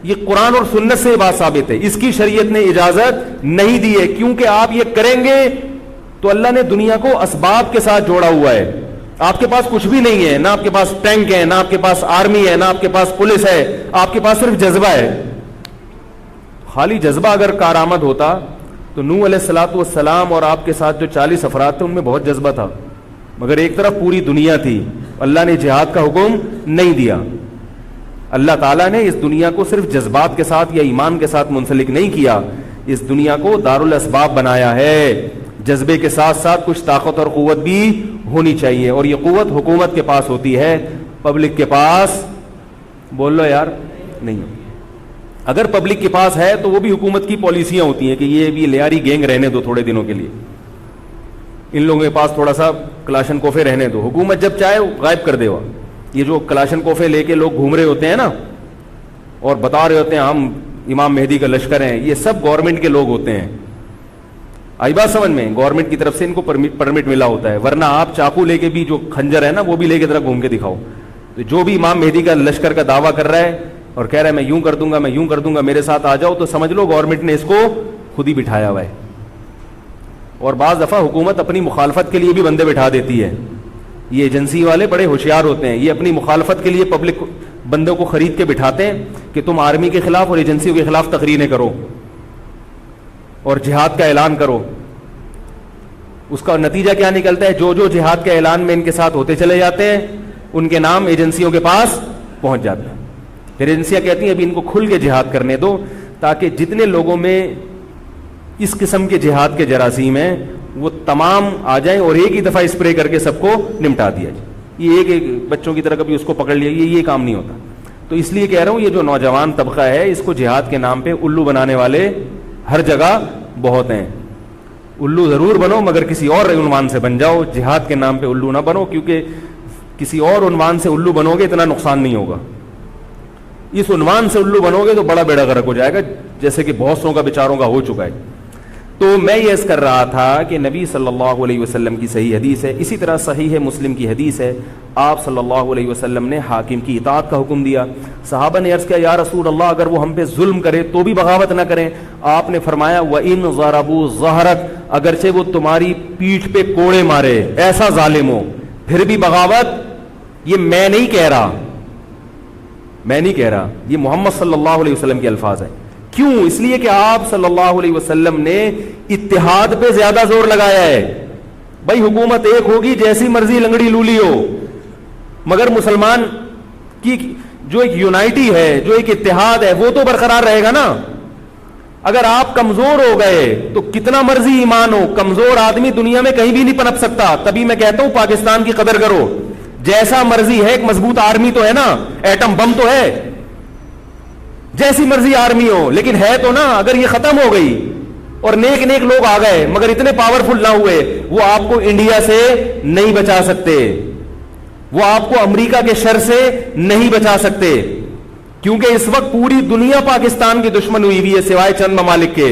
یہ قرآن اور سنت سے بات ثابت ہے، اس کی شریعت نے اجازت نہیں دی ہے. کیونکہ آپ یہ کریں گے تو اللہ نے دنیا کو اسباب کے ساتھ جوڑا ہوا ہے. آپ کے پاس کچھ بھی نہیں ہے، نہ آپ کے پاس ٹینک ہے، نہ آپ کے پاس آرمی ہے، نہ آپ کے پاس پولیس ہے، آپ کے پاس صرف جذبہ ہے. خالی جذبہ اگر کارآمد ہوتا تو نوح علیہ الصلوۃ والسلام اور آپ کے ساتھ جو 40 افراد تھے ان میں بہت جذبہ تھا، مگر ایک طرف پوری دنیا تھی. اللہ نے جہاد کا حکم نہیں دیا. اللہ تعالیٰ نے اس دنیا کو صرف جذبات کے ساتھ یا ایمان کے ساتھ منسلک نہیں کیا، اس دنیا کو دارالاسباب بنایا ہے. جذبے کے ساتھ ساتھ کچھ طاقت اور قوت بھی ہونی چاہیے، اور یہ قوت حکومت کے پاس ہوتی ہے، پبلک کے پاس بول لو یار نہیں. اگر پبلک کے پاس ہے تو وہ بھی حکومت کی پالیسیاں ہوتی ہیں کہ یہ بھی لیاری گینگ رہنے دو تھوڑے دنوں کے لیے، ان لوگوں کے پاس تھوڑا سا کلاشن کوفے رہنے دو، حکومت جب چاہے غائب کر دے. وہ یہ جو کلاشن کوفے لے کے لوگ گھوم رہے ہوتے ہیں نا اور بتا رہے ہوتے ہیں ہم امام مہدی کا لشکر ہیں، یہ سب گورنمنٹ کے لوگ ہوتے ہیں. آئی بات سمجھ میں؟ گورنمنٹ کی طرف سے ان کو پرمٹ ملا ہوتا ہے، ورنہ آپ چاقو لے کے بھی، جو خنجر ہے نا وہ بھی لے کے ذرا گھوم کے دکھاؤ. تو جو بھی امام مہدی کا لشکر کا دعویٰ کر رہا ہے اور کہہ رہا ہے میں یوں کر دوں گا، میں یوں کر دوں گا، میرے ساتھ آ جاؤ، تو سمجھ لو گورنمنٹ نے اس کو خود ہی بٹھایا ہوا ہے. اور بعض دفعہ حکومت اپنی مخالفت کے لیے بھی بندے بٹھا دیتی ہے. یہ ایجنسی والے بڑے ہوشیار ہوتے ہیں، یہ اپنی مخالفت کے لیے پبلک بندوں کو خرید کے بٹھاتے ہیں کہ تم آرمی کے خلاف اور ایجنسیوں کے خلاف تقریریں کرو اور جہاد کا اعلان کرو. اس کا نتیجہ کیا نکلتا ہے؟ جو جو جہاد کے اعلان میں ان کے ساتھ ہوتے چلے جاتے ہیں ان کے نام ایجنسیوں کے پاس پہنچ جاتے ہیں. پھر ایجنسیاں کہتی ہیں ابھی ان کو کھل کے جہاد کرنے دو تاکہ جتنے لوگوں میں اس قسم کے جہاد کے جراثیم ہیں وہ تمام آ جائیں اور ایک ہی دفعہ اسپرے کر کے سب کو نمٹا دیا جائے. یہ ایک بچوں کی طرح کبھی اس کو پکڑ لیا, یہ کام نہیں ہوتا. تو اس لیے کہہ رہا ہوں یہ جو نوجوان طبقہ ہے اس کو جہاد کے نام پہ الو بنانے والے ہر جگہ بہت ہیں. الو ضرور بنو مگر کسی اور عنوان سے بن جاؤ, جہاد کے نام پہ الو نہ بنو, کیونکہ کسی اور عنوان سے الو بنو گے اتنا نقصان نہیں ہوگا. اس عنوان سے الو بنو گے تو بڑا بیڑا غرق ہو جائے گا, جیسے کہ بہت سو کا بیچاروں کا ہو چکا ہے. تو میں یہ عرض کر رہا تھا کہ نبی صلی اللہ علیہ وسلم کی صحیح حدیث ہے, اسی طرح صحیح مسلم کی حدیث ہے, آپ صلی اللہ علیہ وسلم نے حاکم کی اطاعت کا حکم دیا. صحابہ نے عرض کیا یا رسول اللہ اگر وہ ہم پہ ظلم کرے تو بھی بغاوت نہ کریں؟ آپ نے فرمایا وَإِن ضَرَبُوا ظَهْرَكَ, اگرچہ وہ تمہاری پیٹھ پہ کوڑے مارے, ایسا ظالم ہو, پھر بھی بغاوت. یہ میں نہیں کہہ رہا, یہ محمد صلی اللہ علیہ وسلم کے الفاظ ہیں. کیوں؟ اس لیے کہ آپ صلی اللہ علیہ وسلم نے اتحاد پہ زیادہ زور لگایا ہے. بھائی حکومت ایک ہوگی جیسی مرضی لنگڑی لولی ہو, مگر مسلمان کی جو ایک یونائٹی ہے, جو ایک اتحاد ہے, وہ تو برقرار رہے گا نا. اگر آپ کمزور ہو گئے تو کتنا مرضی ایمان ہو, کمزور آدمی دنیا میں کہیں بھی نہیں پنپ سکتا. تبھی میں کہتا ہوں پاکستان کی قدر کرو, جیسا مرضی ہے, ایک مضبوط آرمی تو ہے نا, ایٹم بم تو ہے, جیسی مرضی آرمی ہو, لیکن ہے تو نا. اگر یہ ختم ہو گئی اور نیک نیک لوگ آ گئے مگر اتنے پاورفل نہ ہوئے, وہ آپ کو انڈیا سے نہیں بچا سکتے, وہ آپ کو امریکہ کے شر سے نہیں بچا سکتے, کیونکہ اس وقت پوری دنیا پاکستان کی دشمن ہوئی ہوئی ہے سوائے چند ممالک کے.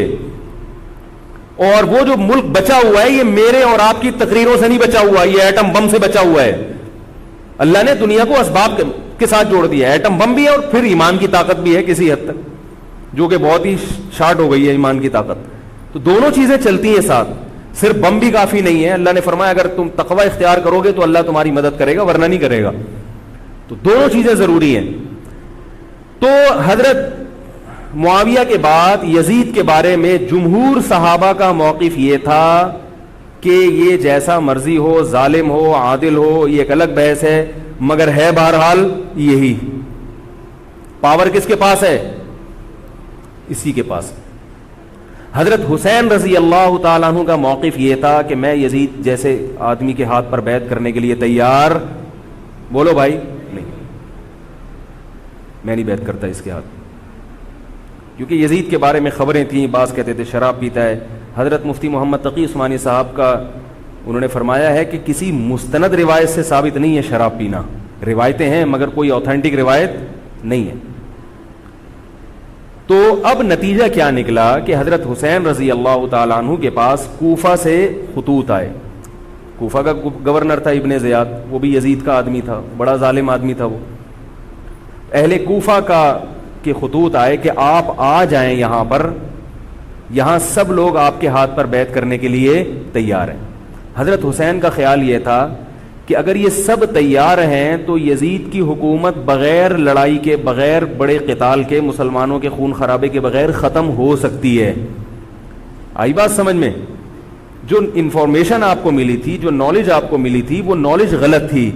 اور وہ جو ملک بچا ہوا ہے یہ میرے اور آپ کی تقریروں سے نہیں بچا ہوا, یہ ایٹم بم سے بچا ہوا ہے. اللہ نے دنیا کو اسباب کے ساتھ جوڑ دیا ہے, ایٹم بم بھی ہے اور پھر ایمان کی طاقت بھی ہے کسی حد تک, جو کہ بہت ہی شارٹ ہو گئی ہے ایمان کی طاقت. تو دونوں چیزیں چلتی ہیں ساتھ, صرف بم بھی کافی نہیں ہے. اللہ نے فرمایا اگر تم تقوی اختیار کرو گے تو اللہ تمہاری مدد کرے گا, ورنہ نہیں کرے گا. تو دونوں چیزیں ضروری ہیں. تو حضرت معاویہ کے بعد یزید کے بارے میں جمہور صحابہ کا موقف یہ تھا کہ یہ جیسا مرضی ہو, ظالم ہو, عادل ہو, یہ ایک الگ بحث ہے, مگر ہے بہرحال یہی. پاور کس کے پاس ہے؟ اسی کے پاس. حضرت حسین رضی اللہ تعالیٰ عنہ کا موقف یہ تھا کہ میں یزید جیسے آدمی کے ہاتھ پر بیعت کرنے کے لیے تیار. بولو بھائی, نہیں, میں نہیں بیعت کرتا اس کے ہاتھ, کیونکہ یزید کے بارے میں خبریں تھیں, بعض کہتے تھے شراب پیتا ہے. حضرت مفتی محمد تقی عثمانی صاحب کا انہوں نے فرمایا ہے کہ کسی مستند روایت سے ثابت نہیں ہے شراب پینا. روایتیں ہیں مگر کوئی اوتھینٹک روایت نہیں ہے. تو اب نتیجہ کیا نکلا کہ حضرت حسین رضی اللہ تعالیٰ عنہ کے پاس کوفہ سے خطوط آئے. کوفہ کا گورنر تھا ابن زیاد, وہ بھی یزید کا آدمی تھا, بڑا ظالم آدمی تھا وہ. اہل کوفہ کے خطوط آئے کہ آپ آ جائیں یہاں پر, یہاں سب لوگ آپ کے ہاتھ پر بیعت کرنے کے لیے تیار ہیں. حضرت حسین کا خیال یہ تھا کہ اگر یہ سب تیار ہیں تو یزید کی حکومت بغیر لڑائی کے, بغیر بڑے قتال کے, مسلمانوں کے خون خرابے کے بغیر ختم ہو سکتی ہے. آئی بات سمجھ میں؟ جو انفارمیشن آپ کو ملی تھی, جو نالج آپ کو ملی تھی, وہ نالج غلط تھی.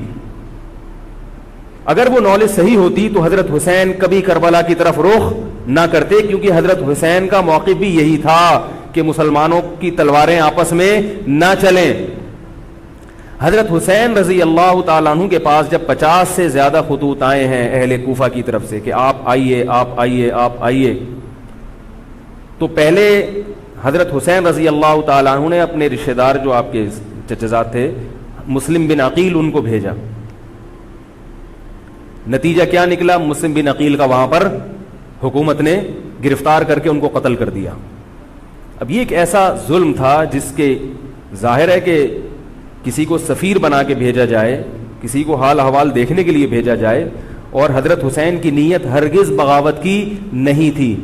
اگر وہ نالج صحیح ہوتی تو حضرت حسین کبھی کربلا کی طرف رخ نہ کرتے, کیونکہ حضرت حسین کا موقف بھی یہی تھا کہ مسلمانوں کی تلواریں آپس میں نہ چلیں. حضرت حسین رضی اللہ تعالیٰ عنہ کے پاس جب 50 سے زیادہ خطوط آئے ہیں اہل کوفہ کی طرف سے کہ آپ آئیے, آپ آئیے, آپ آئیے, تو پہلے حضرت حسین رضی اللہ تعالیٰ عنہ نے اپنے رشتہ دار جو آپ کے چچزاد تھے مسلم بن عقیل, ان کو بھیجا. نتیجہ کیا نکلا؟ مسلم بن عقیل کا وہاں پر حکومت نے گرفتار کر کے ان کو قتل کر دیا. اب یہ ایک ایسا ظلم تھا جس کے ظاہر ہے کہ کسی کو سفیر بنا کے بھیجا جائے, کسی کو حال احوال دیکھنے کے لیے بھیجا جائے, اور حضرت حسین کی نیت ہرگز بغاوت کی نہیں تھی.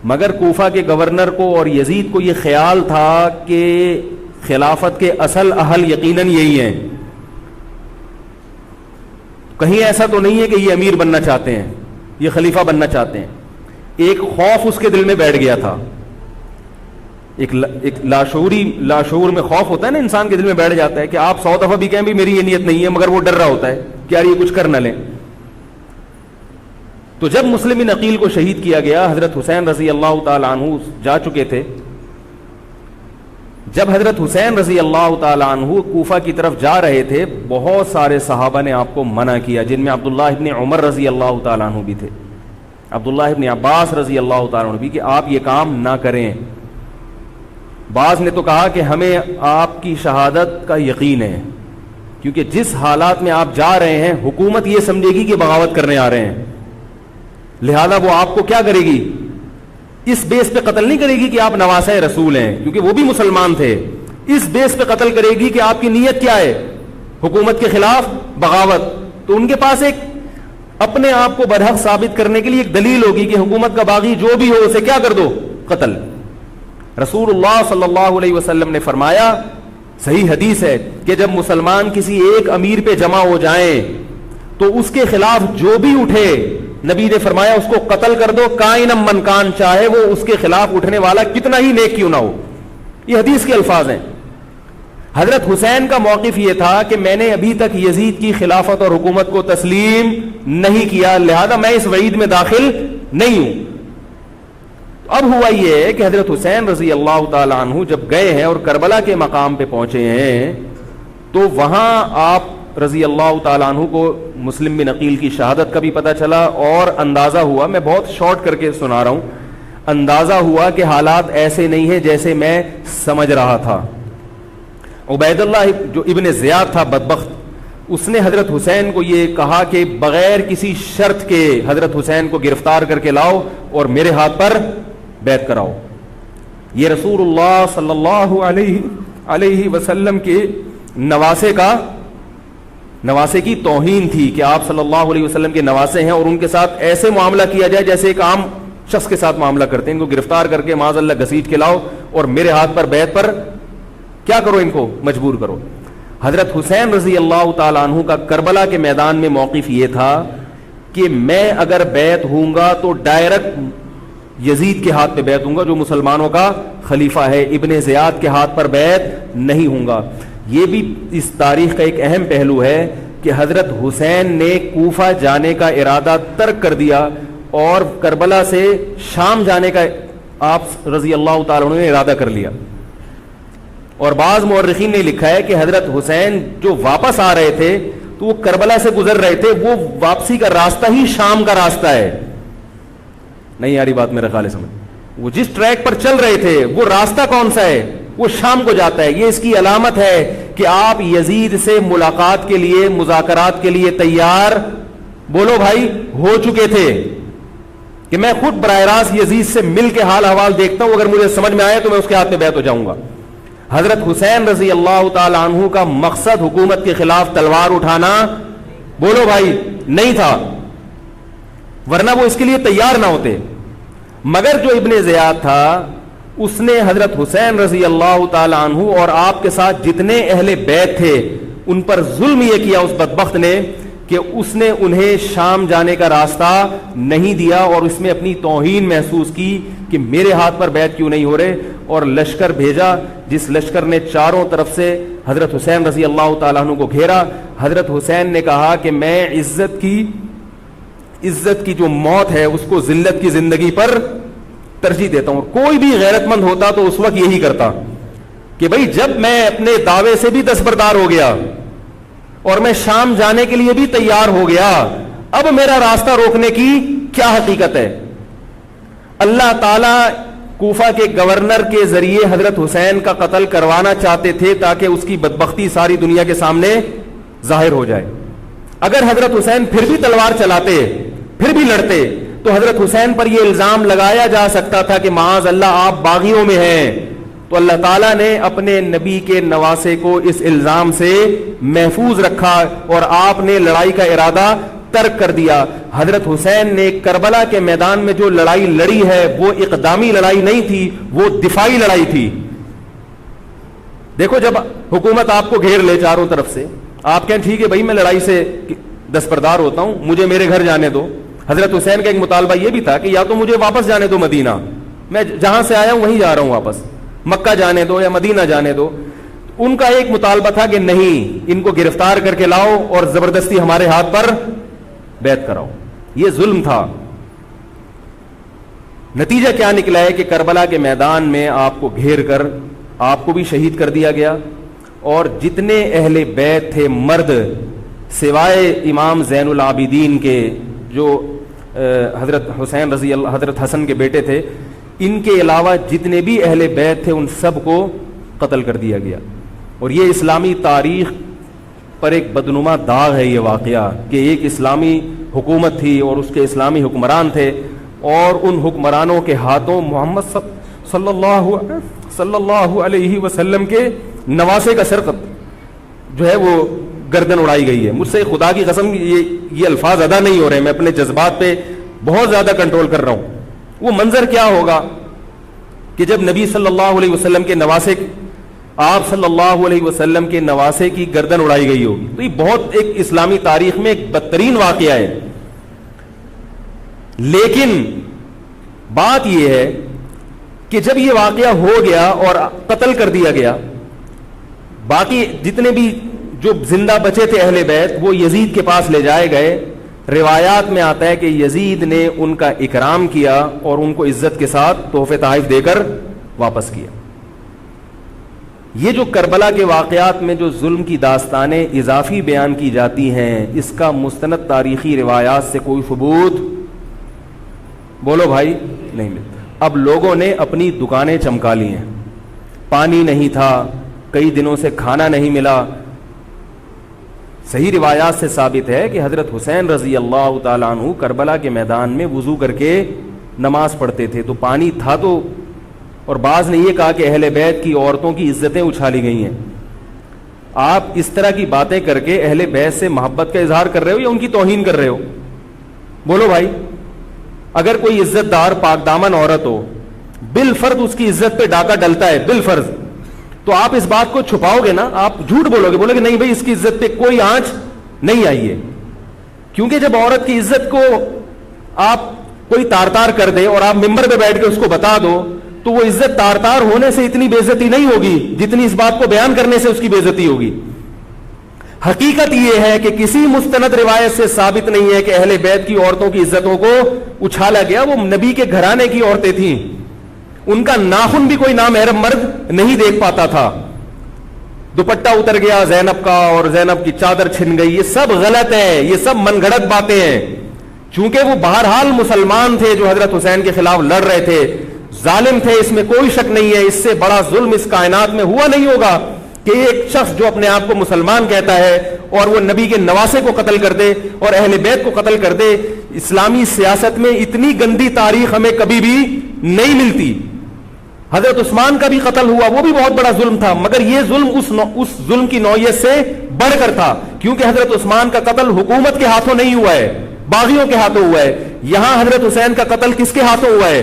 مگر کوفہ کے گورنر کو اور یزید کو یہ خیال تھا کہ خلافت کے اصل اہل یقیناً یہی ہیں, کہیں ایسا تو نہیں ہے کہ یہ امیر بننا چاہتے ہیں, یہ خلیفہ بننا چاہتے ہیں. ایک خوف اس کے دل میں بیٹھ گیا تھا ایک لاشعور میں خوف ہوتا ہے نا، انسان کے دل میں بیٹھ جاتا ہے کہ آپ 100 دفعہ بھی کہیں بھی میری یہ نیت نہیں ہے، مگر وہ ڈر رہا ہوتا ہے کہ یار یہ کچھ کر نہ لیں. تو جب مسلم بن عقیل کو شہید کیا گیا، حضرت حسین رضی اللہ تعالی عنہ جا چکے تھے. جب حضرت حسین رضی اللہ تعالی عنہ کوفہ کی طرف جا رہے تھے، بہت سارے صحابہ نے آپ کو منع کیا، جن میں عبداللہ ابن عمر رضی اللہ تعالی عنہ بھی تھے، عبداللہ ابن عباس رضی اللہ تعالی عنہ بھی، کہ آپ یہ کام نہ کریں. بعض نے تو کہا کہ ہمیں آپ کی شہادت کا یقین ہے، کیونکہ جس حالات میں آپ جا رہے ہیں حکومت یہ سمجھے گی کہ بغاوت کرنے آ رہے ہیں، لہذا وہ آپ کو کیا کرے گی، اس بیس پہ قتل نہیں کرے گی کہ آپ نواسہ رسول ہیں، کیونکہ وہ بھی مسلمان تھے. اس بیس پہ قتل کرے گی کہ آپ کی نیت کیا ہے، حکومت کے خلاف بغاوت. تو ان کے پاس ایک اپنے آپ کو برحق ثابت کرنے کے لیے ایک دلیل ہوگی کہ حکومت کا باغی جو بھی ہو اسے کیا کر دو، قتل. رسول اللہ صلی اللہ علیہ وسلم نے فرمایا، صحیح حدیث ہے، کہ جب مسلمان کسی ایک امیر پہ جمع ہو جائیں تو اس کے خلاف جو بھی اٹھے، نبی نے فرمایا اس کو قتل کر دو، کائنم من کان، چاہے وہ اس کے خلاف اٹھنے والا کتنا ہی نیک کیوں نہ ہو. یہ حدیث کے الفاظ ہیں. حضرت حسین کا موقف یہ تھا کہ میں نے ابھی تک یزید کی خلافت اور حکومت کو تسلیم نہیں کیا، لہذا میں اس وعید میں داخل نہیں ہوں. اب ہوا یہ کہ حضرت حسین رضی اللہ تعالی عنہ جب گئے ہیں اور کربلا کے مقام پہ پہنچے ہیں تو وہاں آپ رضی اللہ تعالیٰ عنہ کو مسلم بن عقیل کی شہادت کا بھی پتہ چلا، اور اندازہ ہوا، میں بہت شارٹ کر کے سنا رہا ہوں، اندازہ ہوا کہ حالات ایسے نہیں ہیں جیسے میں سمجھ رہا تھا. عبید اللہ جو ابن زیاد تھا بدبخت، اس نے حضرت حسین کو یہ کہا کہ بغیر کسی شرط کے حضرت حسین کو گرفتار کر کے لاؤ اور میرے ہاتھ پر بیعت کراؤ. یہ رسول اللہ صلی اللہ علیہ وسلم کے نواسے کی توہین تھی کہ آپ صلی اللہ علیہ وسلم کے نواسے ہیں اور ان کے ساتھ ایسے معاملہ کیا جائے جیسے ایک عام شخص کے ساتھ معاملہ کرتے ہیں. ان کو گرفتار کر کے معاذ اللہ گھسیٹ کے لاؤ اور میرے ہاتھ پر بیعت پر کیا کرو، ان کو مجبور کرو. حضرت حسین رضی اللہ تعالیٰ عنہ کا کربلا کے میدان میں موقف یہ تھا کہ میں اگر بیعت ہوں گا تو ڈائریکٹ یزید کے ہاتھ پہ بیعت ہوں گا جو مسلمانوں کا خلیفہ ہے، ابن زیاد کے ہاتھ پر بیعت نہیں ہوں گا. یہ بھی اس تاریخ کا ایک اہم پہلو ہے کہ حضرت حسین نے کوفہ جانے کا ارادہ ترک کر دیا اور کربلا سے شام جانے کا آپ رضی اللہ تعالیٰ عنہ نے ارادہ کر لیا. اور بعض مورخین نے لکھا ہے کہ حضرت حسین جو واپس آ رہے تھے تو وہ کربلا سے گزر رہے تھے، وہ واپسی کا راستہ ہی شام کا راستہ ہے. نہیں یاری بات میرا خیال ہے سمجھ، وہ جس ٹریک پر چل رہے تھے وہ راستہ کون سا ہے، وہ شام کو جاتا ہے. یہ اس کی علامت ہے کہ آپ یزید سے ملاقات کے لیے، مذاکرات کے لیے تیار بولو بھائی ہو چکے تھے کہ میں خود براہ راست یزید سے مل کے حال احوال دیکھتا ہوں، اگر مجھے سمجھ میں آئے تو میں اس کے ہاتھ میں بیعت ہو جاؤں گا. حضرت حسین رضی اللہ تعالی عنہ کا مقصد حکومت کے خلاف تلوار اٹھانا بولو بھائی نہیں تھا، ورنہ وہ اس کے لیے تیار نہ ہوتے. مگر جو ابن زیاد تھا اس نے حضرت حسین رضی اللہ تعالی عنہ اور آپ کے ساتھ جتنے اہل بیت تھے ان پر ظلم یہ کیا اس بدبخت نے کہ اس نے انہیں شام جانے کا راستہ نہیں دیا اور اس میں اپنی توہین محسوس کی کہ میرے ہاتھ پر بیعت کیوں نہیں ہو رہے، اور لشکر بھیجا جس لشکر نے چاروں طرف سے حضرت حسین رضی اللہ تعالیٰ عنہ کو گھیرا. حضرت حسین نے کہا کہ میں عزت کی جو موت ہے اس کو ذلت کی زندگی پر ترجیح دیتا ہوں. کوئی بھی غیرت مند ہوتا تو اس وقت یہی کرتا کہ بھئی جب میں اپنے دعوے سے بھی دستبردار ہو گیا اور میں شام جانے کے لیے بھی تیار ہو گیا، اب میرا راستہ روکنے کی کیا حقیقت ہے. اللہ تعالی کوفہ کے گورنر کے ذریعے حضرت حسین کا قتل کروانا چاہتے تھے تاکہ اس کی بدبختی ساری دنیا کے سامنے ظاہر ہو جائے. اگر حضرت حسین پھر بھی تلوار چلاتے، پھر بھی لڑتے، تو حضرت حسین پر یہ الزام لگایا جا سکتا تھا کہ معاذ اللہ آپ باغیوں میں ہیں. تو اللہ تعالیٰ نے اپنے نبی کے نواسے کو اس الزام سے محفوظ رکھا اور آپ نے لڑائی کا ارادہ ترک کر دیا. حضرت حسین نے کربلا کے میدان میں جو لڑائی لڑی ہے وہ اقدامی لڑائی نہیں تھی، وہ دفاعی لڑائی تھی. دیکھو جب حکومت آپ کو گھیر لے چاروں طرف سے، آپ کہیں ٹھیک ہے بھائی میں لڑائی سے دستبردار ہوتا ہوں، مجھے میرے گھر جانے دو. حضرت حسین کا ایک مطالبہ یہ بھی تھا کہ یا تو مجھے واپس جانے دو مدینہ، میں جہاں سے آیا ہوں وہیں جا رہا ہوں واپس، مکہ جانے دو یا مدینہ جانے دو. ان کا ایک مطالبہ تھا کہ نہیں, ان کو گرفتار کر کے لاؤ اور زبردستی ہمارے ہاتھ پر بیعت کراؤ. یہ ظلم تھا. نتیجہ کیا نکلا ہے کہ کربلا کے میدان میں آپ کو گھیر کر آپ کو بھی شہید کر دیا گیا, اور جتنے اہل بیت تھے مرد سوائے امام زین العابدین کے جو حضرت حسین رضی اللہ, حضرت حسن کے بیٹے تھے, ان کے علاوہ جتنے بھی اہل بیت تھے ان سب کو قتل کر دیا گیا. اور یہ اسلامی تاریخ پر ایک بدنما داغ ہے یہ واقعہ کہ ایک اسلامی حکومت تھی اور اس کے اسلامی حکمران تھے, اور ان حکمرانوں کے ہاتھوں محمد صلی اللہ علیہ وسلم کے نواسے کا سر جو ہے وہ گردن اڑائی گئی ہے. مجھ سے خدا کی قسم یہ الفاظ ادا نہیں ہو رہے, میں اپنے جذبات پہ بہت زیادہ کنٹرول کر رہا ہوں. وہ منظر کیا ہوگا کہ جب نبی صلی اللہ علیہ وسلم کے نواسے, آپ صلی اللہ علیہ وسلم کے نواسے کی گردن اڑائی گئی ہوگی. تو یہ بہت ایک اسلامی تاریخ میں ایک بدترین واقعہ ہے. لیکن بات یہ ہے کہ جب یہ واقعہ ہو گیا اور قتل کر دیا گیا, باقی جتنے بھی جو زندہ بچے تھے اہل بیت وہ یزید کے پاس لے جائے گئے. روایات میں آتا ہے کہ یزید نے ان کا اکرام کیا اور ان کو عزت کے ساتھ تحفے تحائف دے کر واپس کیا. یہ جو کربلا کے واقعات میں جو ظلم کی داستانیں اضافی بیان کی جاتی ہیں, اس کا مستند تاریخی روایات سے کوئی ثبوت بولو بھائی نہیں ملتا. اب لوگوں نے اپنی دکانیں چمکا لی ہیں, پانی نہیں تھا, کئی دنوں سے کھانا نہیں ملا. صحیح روایات سے ثابت ہے کہ حضرت حسین رضی اللہ تعالیٰ عنہ کربلا کے میدان میں وضو کر کے نماز پڑھتے تھے, تو پانی تھا تو. اور بعض نے یہ کہا کہ اہل بیت کی عورتوں کی عزتیں اچھالی گئی ہیں. آپ اس طرح کی باتیں کر کے اہل بیت سے محبت کا اظہار کر رہے ہو یا ان کی توہین کر رہے ہو؟ بولو بھائی. اگر کوئی عزت دار پاک دامن عورت ہو, بالفرض اس کی عزت پہ ڈاکہ ڈلتا ہے بالفرض, تو آپ اس بات کو چھپاؤ گے نا, آپ جھوٹ بولو گے, بولو گے نہیں بھائی اس کی عزت پہ کوئی آنچ نہیں آئی ہے. کیونکہ جب عورت کی عزت کو آپ کوئی تار تار کر دے اور آپ ممبر پہ بیٹھ کے اس کو بتا دو, تو وہ عزت تار تار ہونے سے اتنی بے عزتی نہیں ہوگی جتنی اس بات کو بیان کرنے سے اس کی بے عزتی ہوگی. حقیقت یہ ہے کہ کسی مستند روایت سے ثابت نہیں ہے کہ اہل بیت کی عورتوں کی عزتوں کو اچھالا گیا. وہ نبی کے گھرانے کی عورتیں تھیں, ان کا ناخن بھی کوئی نامحرم مرد نہیں دیکھ پاتا تھا. دوپٹہ اتر گیا زینب کا اور زینب کی چادر چھن گئی, یہ سب غلط ہے, یہ سب من گھڑت باتیں ہیں. چونکہ وہ بہرحال مسلمان تھے جو حضرت حسین کے خلاف لڑ رہے تھے, ظالم تھے, اس میں کوئی شک نہیں ہے. اس سے بڑا ظلم اس کائنات میں ہوا نہیں ہوگا کہ ایک شخص جو اپنے آپ کو مسلمان کہتا ہے اور وہ نبی کے نواسے کو قتل کر دے اور اہل بیت کو قتل کر دے. اسلامی سیاست میں اتنی گندی تاریخ ہمیں کبھی بھی نہیں ملتی. حضرت عثمان کا بھی قتل ہوا, وہ بھی بہت بڑا ظلم تھا, مگر یہ ظلم اس ظلم کی نوعیت سے بڑھ کر تھا, کیونکہ حضرت عثمان کا قتل حکومت کے ہاتھوں نہیں ہوا ہے, باغیوں کے ہاتھوں ہوا ہے. یہاں حضرت حسین کا قتل کس کے ہاتھوں ہوا ہے؟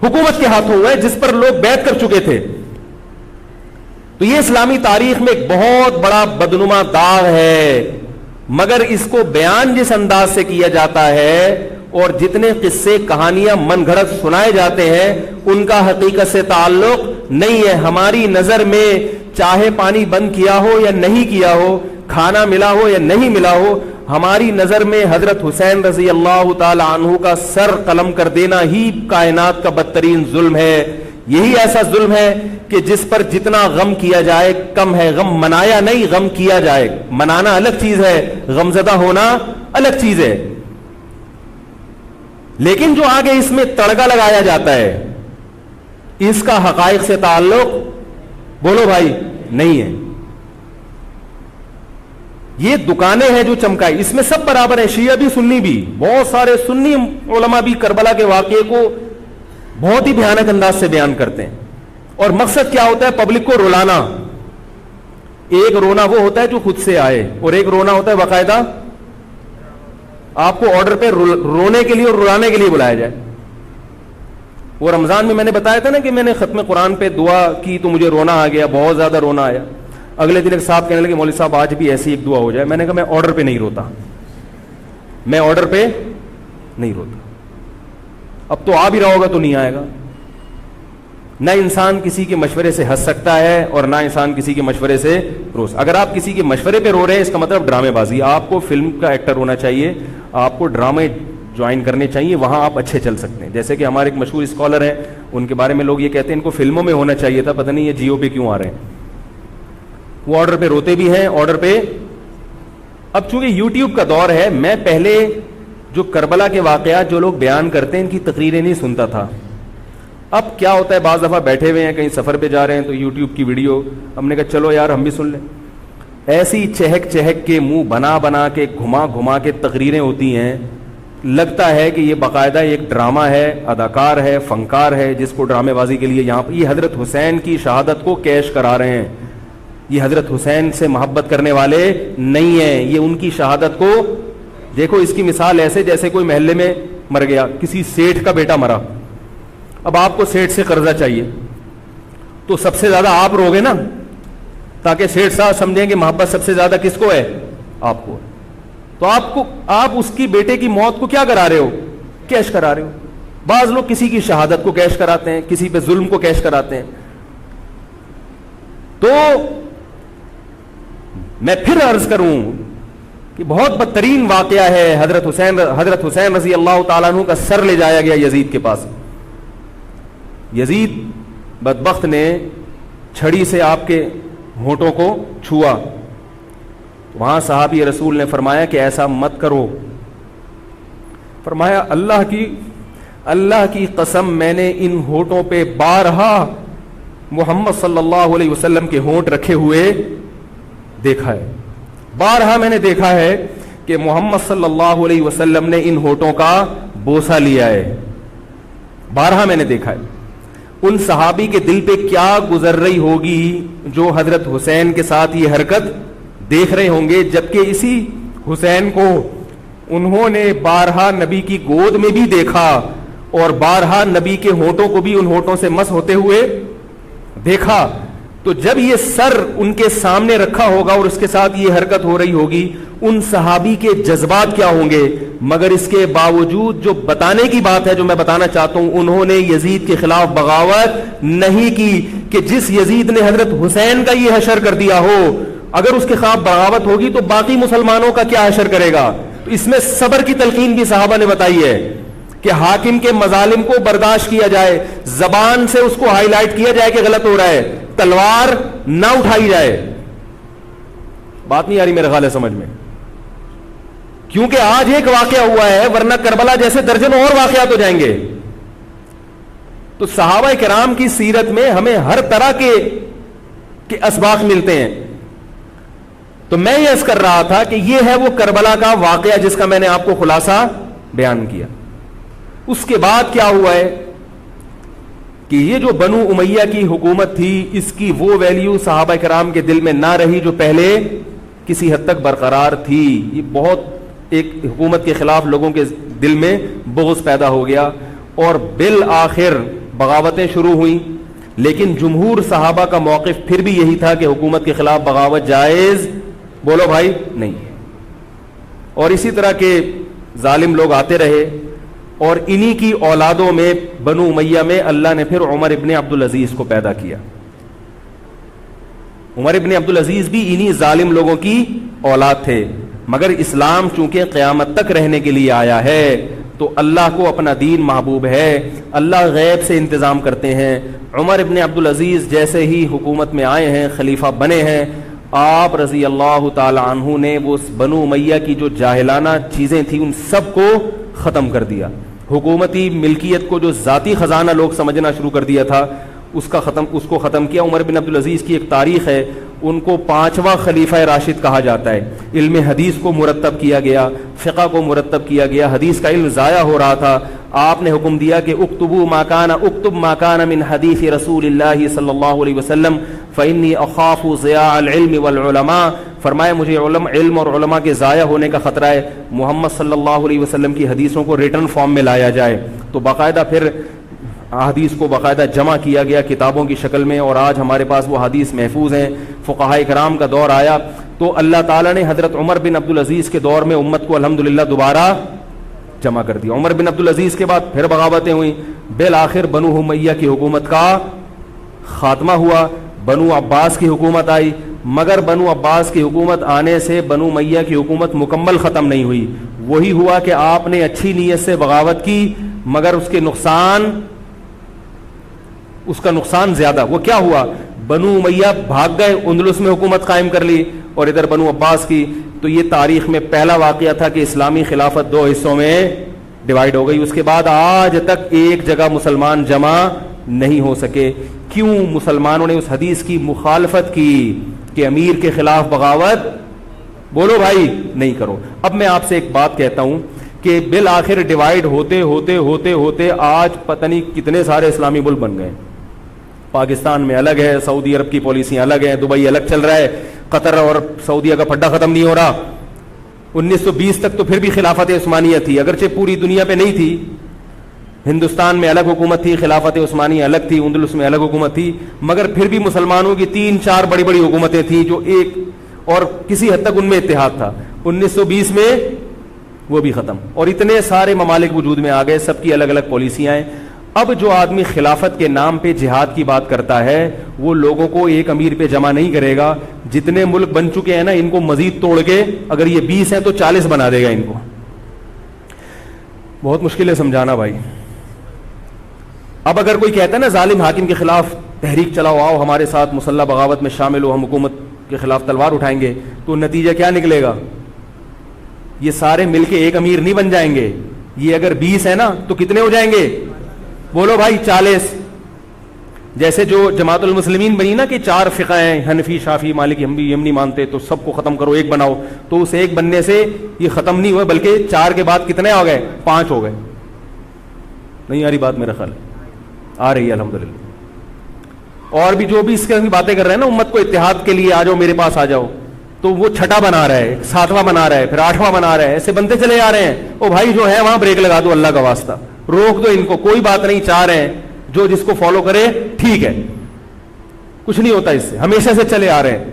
حکومت کے ہاتھوں ہوا ہے, جس پر لوگ بیعت کر چکے تھے. تو یہ اسلامی تاریخ میں ایک بہت بڑا بدنما داغ ہے, مگر اس کو بیان جس انداز سے کیا جاتا ہے اور جتنے قصے کہانیاں من گھڑت سنائے جاتے ہیں ان کا حقیقت سے تعلق نہیں ہے. ہماری نظر میں چاہے پانی بند کیا ہو یا نہیں کیا ہو, کھانا ملا ہو یا نہیں ملا ہو, ہماری نظر میں حضرت حسین رضی اللہ تعالی عنہ کا سر قلم کر دینا ہی کائنات کا بدترین ظلم ہے. یہی ایسا ظلم ہے کہ جس پر جتنا غم کیا جائے کم ہے. غم منایا نہیں, غم کیا جائے. منانا الگ چیز ہے, غمزدہ ہونا الگ چیز ہے. لیکن جو آگے اس میں تڑکا لگایا جاتا ہے اس کا حقائق سے تعلق بولو بھائی نہیں ہے. یہ دکانیں ہیں جو چمکائی, اس میں سب برابر ہیں, شیعہ بھی سنی بھی. بہت سارے سنی علماء بھی کربلا کے واقعے کو بہت ہی بھیانک انداز سے بیان کرتے ہیں, اور مقصد کیا ہوتا ہے؟ پبلک کو رلانا. ایک رونا وہ ہوتا ہے جو خود سے آئے, اور ایک رونا ہوتا ہے باقاعدہ آپ کو آرڈر پہ رونے کے لیے اور رلانے کے لیے بلایا جائے. وہ رمضان میں نے بتایا تھا نا کہ میں نے ختم قرآن پہ دعا کی تو مجھے رونا آ گیا, بہت زیادہ رونا آیا. اگلے دن ایک صاحب کہنے لگے مولوی صاحب آج بھی ایسی ایک دعا ہو جائے. میں نے کہا میں آرڈر پہ نہیں روتا, میں آرڈر پہ نہیں روتا. اب تو آ بھی رہا ہوگا تو نہیں آئے گا. نہ انسان کسی کے مشورے سے ہنس سکتا ہے اور نہ انسان کسی کے مشورے سے اگر آپ کسی کے مشورے پہ رو رہے ہیں اس کا مطلب ڈرامے بازی. آپ کو فلم کا ایکٹر ہونا چاہیے, آپ کو ڈرامے جوائن کرنے چاہیے, وہاں آپ اچھے چل سکتے ہیں. جیسے کہ ہمارے ایک مشہور اسکالر ہیں, ان کے بارے میں لوگ یہ کہتے ہیں ان کو فلموں میں ہونا چاہیے تھا, پتہ نہیں یہ جیو پہ کیوں آ رہے ہیں. وہ آرڈر پہ روتے بھی ہیں, آرڈر پہ. اب چونکہ یوٹیوب کا دور ہے, میں پہلے جو کربلا کے واقعات جو لوگ بیان کرتے ہیں ان کی تقریریں نہیں سنتا تھا. اب کیا ہوتا ہے, بعض دفعہ بیٹھے ہوئے ہیں کہیں سفر پہ جا رہے ہیں تو یوٹیوب کی ویڈیو, ہم نے کہا چلو یار ہم بھی سن لیں. ایسی چہک چہک کے منہ بنا بنا کے گھما گھما کے تقریریں ہوتی ہیں, لگتا ہے کہ یہ باقاعدہ ایک ڈرامہ ہے, اداکار ہے, فنکار ہے جس کو ڈرامے بازی کے لیے یہاں پر یہ حضرت حسین کی شہادت کو کیش کرا رہے ہیں. یہ حضرت حسین سے محبت کرنے والے نہیں ہیں, یہ ان کی شہادت کو دیکھو. اس کی مثال ایسے جیسے کوئی محلے میں مر گیا, کسی سیٹھ کا بیٹا مرا, اب آپ کو سیٹھ سے قرضہ چاہیے تو سب سے زیادہ آپ رو گے نا, تاکہ سیٹھ صاحب سمجھیں کہ محبت سب سے زیادہ کس کو ہے, آپ کو. تو آپ اس کی بیٹے کی موت کو کیا کرا رہے ہو, کیش کرا رہے ہو. بعض لوگ کسی کی شہادت کو کیش کراتے ہیں, کسی پہ ظلم کو کیش کراتے ہیں. تو میں پھر عرض کروں کہ بہت بدترین واقعہ ہے. حضرت حسین رضی اللہ تعالیٰ عنہ کا سر لے جایا گیا یزید کے پاس. یزید بدبخت نے چھڑی سے آپ کے ہونٹوں کو چھوا. وہاں صحابی رسول نے فرمایا کہ ایسا مت کرو. فرمایا اللہ کی قسم میں نے ان ہونٹوں پہ بارہا محمد صلی اللہ علیہ وسلم کے ہونٹ رکھے ہوئے دیکھا ہے. بارہا میں نے دیکھا ہے کہ محمد صلی اللہ علیہ وسلم نے ان ہونٹوں کا بوسہ لیا ہے. بارہا میں نے دیکھا ہے. ان صحابی کے دل پہ کیا گزر رہی ہوگی جو حضرت حسین کے ساتھ یہ حرکت دیکھ رہے ہوں گے, جبکہ اسی حسین کو انہوں نے بارہا نبی کی گود میں بھی دیکھا اور بارہا نبی کے ہونٹوں کو بھی ان ہونٹوں سے مس ہوتے ہوئے دیکھا. تو جب یہ سر ان کے سامنے رکھا ہوگا اور اس کے ساتھ یہ حرکت ہو رہی ہوگی, ان صحابی کے جذبات کیا ہوں گے. مگر اس کے باوجود جو بتانے کی بات ہے, جو میں بتانا چاہتا ہوں, انہوں نے یزید کے خلاف بغاوت نہیں کی کہ جس یزید نے حضرت حسین کا یہ حشر کر دیا ہو, اگر اس کے خلاف بغاوت ہوگی تو باقی مسلمانوں کا کیا حشر کرے گا. تو اس میں صبر کی تلقین بھی صحابہ نے بتائی ہے کہ حاکم کے مظالم کو برداشت کیا جائے, زبان سے اس کو ہائی لائٹ کیا جائے کہ غلط ہو رہا ہے, تلوار نہ اٹھائی جائے. بات نہیں آ رہی میرے خیال ہے سمجھ میں, کیونکہ آج ایک واقعہ ہوا ہے ورنہ کربلا جیسے درجنوں اور واقعات ہو جائیں گے. تو صحابہ کرام کی سیرت میں ہمیں ہر طرح کے اسباق ملتے ہیں. تو میں یہ عرض کر رہا تھا کہ یہ ہے وہ کربلا کا واقعہ جس کا میں نے آپ کو خلاصہ بیان کیا. اس کے بعد کیا ہوا ہے کہ یہ جو بنو امیہ کی حکومت تھی, اس کی وہ ویلیو صحابہ کرام کے دل میں نہ رہی جو پہلے کسی حد تک برقرار تھی. یہ بہت ایک حکومت کے خلاف لوگوں کے دل میں بغض پیدا ہو گیا اور بالآخر بغاوتیں شروع ہوئیں. لیکن جمہور صحابہ کا موقف پھر بھی یہی تھا کہ حکومت کے خلاف بغاوت جائز, بولو بھائی, نہیں. اور اسی طرح کے ظالم لوگ آتے رہے اور انہی کی اولادوں میں بنو امیہ میں اللہ نے پھر عمر ابن عبدالعزیز کو پیدا کیا. عمر ابن عبدالعزیز بھی انہی ظالم لوگوں کی اولاد تھے, مگر اسلام چونکہ قیامت تک رہنے کے لیے آیا ہے تو اللہ کو اپنا دین محبوب ہے, اللہ غیب سے انتظام کرتے ہیں. عمر ابن عبدالعزیز جیسے ہی حکومت میں آئے ہیں, خلیفہ بنے ہیں, آپ رضی اللہ تعالی عنہ نے وہ بنو امیہ کی جو جاہلانہ چیزیں تھیں ان سب کو ختم کر دیا. حکومتی ملکیت کو جو ذاتی خزانہ لوگ سمجھنا شروع کر دیا تھا اس کو ختم کیا. عمر بن عبدالعزیز کی ایک تاریخ ہے, ان کو 5واں خلیفہ راشد کہا جاتا ہے. علم حدیث کو مرتب کیا گیا, فقہ کو مرتب کیا گیا, حدیث کا علم ضائع ہو رہا تھا. آپ نے حکم دیا کہ اکتب ما کان من حدیث رسول اللہ صلی اللہ علیہ وسلم فإنی اخاف ضیاع العلم والعلماء. فرمایا مجھے علم اور علماء کے ضائع ہونے کا خطرہ ہے, محمد صلی اللہ علیہ وسلم کی حدیثوں کو ریٹن فارم میں لایا جائے. تو باقاعدہ پھر حدیث کو باقاعدہ جمع کیا گیا کتابوں کی شکل میں, اور آج ہمارے پاس وہ حدیث محفوظ ہیں. فقہائے کرام کا دور آیا تو اللہ تعالیٰ نے حضرت عمر بن عبدالعزیز کے دور میں امت کو الحمدللہ دوبارہ جمع کر دیا. عمر بن عبدالعزیز کے بعد پھر بغاوتیں ہوئیں, بالآخر بنو امیہ کی حکومت کا خاتمہ ہوا, بنو عباس کی حکومت آئی, مگر بنو عباس کی حکومت آنے سے بنو امیہ کی حکومت مکمل ختم نہیں ہوئی. وہی ہوا کہ آپ نے اچھی نیت سے بغاوت کی, مگر اس کا نقصان زیادہ. وہ کیا ہوا, بنو امیہ بھاگ گئے, اندلس میں حکومت قائم کر لی, اور ادھر بنو عباس کی. تو یہ تاریخ میں پہلا واقعہ تھا کہ اسلامی خلافت دو حصوں میں ڈیوائیڈ ہو گئی. اس کے بعد آج تک ایک جگہ مسلمان جمع نہیں ہو سکے. کیوں؟ مسلمانوں نے اس حدیث کی مخالفت کی کہ امیر کے خلاف بغاوت, بولو بھائی, نہیں کرو. اب میں آپ سے ایک بات کہتا ہوں کہ بالآخر ڈیوائیڈ ہوتے ہوتے ہوتے ہوتے آج پتہ نہیں کتنے سارے اسلامی ملک بن گئے. پاکستان میں الگ ہے, سعودی عرب کی پالیسیاں الگ ہیں, دبئی الگ چل رہا ہے, قطر اور سعودیہ کا پھڈا ختم نہیں ہو رہا. 1920 تک تو پھر بھی خلافت عثمانیہ تھی, اگرچہ پوری دنیا پہ نہیں تھی. ہندوستان میں الگ حکومت تھی, خلافت عثمانیہ الگ تھی, اندلس میں الگ حکومت تھی, مگر پھر بھی مسلمانوں کی 3-4 بڑی بڑی حکومتیں تھیں جو ایک, اور کسی حد تک ان میں اتحاد تھا. 1920 میں وہ بھی ختم, اور اتنے سارے ممالک وجود میں آ گئے, سب کی الگ الگ پالیسیاں ہیں. اب جو آدمی خلافت کے نام پہ جہاد کی بات کرتا ہے وہ لوگوں کو ایک امیر پہ جمع نہیں کرے گا. جتنے ملک بن چکے ہیں نا, ان کو مزید توڑ کے, اگر یہ 20 ہیں تو 40 بنا دے گا ان کو. بہت مشکل ہے سمجھانا بھائی. اب اگر کوئی کہتا ہے نا ظالم حاکم کے خلاف تحریک چلاؤ, آؤ ہمارے ساتھ مسلح بغاوت میں شامل ہو, ہم حکومت کے خلاف تلوار اٹھائیں گے, تو نتیجہ کیا نکلے گا؟ یہ سارے مل کے ایک امیر نہیں بن جائیں گے. یہ اگر 20 ہے نا تو کتنے ہو جائیں گے؟ بولو بھائی, 40. جیسے جو جماعت المسلمین بنی نا کہ 4 فقہ ہیں, حنفی, شافعی, مالکی, ہم بھی یہ نہیں مانتے, تو سب کو ختم کرو, ایک بناؤ. تو اس ایک بننے سے یہ ختم نہیں ہوئے, بلکہ 4 کے بعد کتنے ہو گئے؟ 5 ہو گئے. نہیں آ رہی بات؟ میرا خیال آ رہی ہے الحمدللہ. اور بھی جو بھی اس کی باتیں کر رہے ہیں نا امت کو اتحاد کے لیے, آ جاؤ میرے پاس آ جاؤ, تو وہ 6واں بنا رہا ہے, 7واں بنا رہا ہے, پھر 8واں بنا رہا ہے, ایسے بنتے چلے جا رہے ہیں. او بھائی جو ہے وہاں بریک لگا دو, اللہ کا واسطہ روک دو ان کو, کوئی بات نہیں, 4 ہیں, جو جس کو فالو کرے ٹھیک ہے, کچھ نہیں ہوتا اس سے, ہمیشہ سے چلے آ رہے ہیں.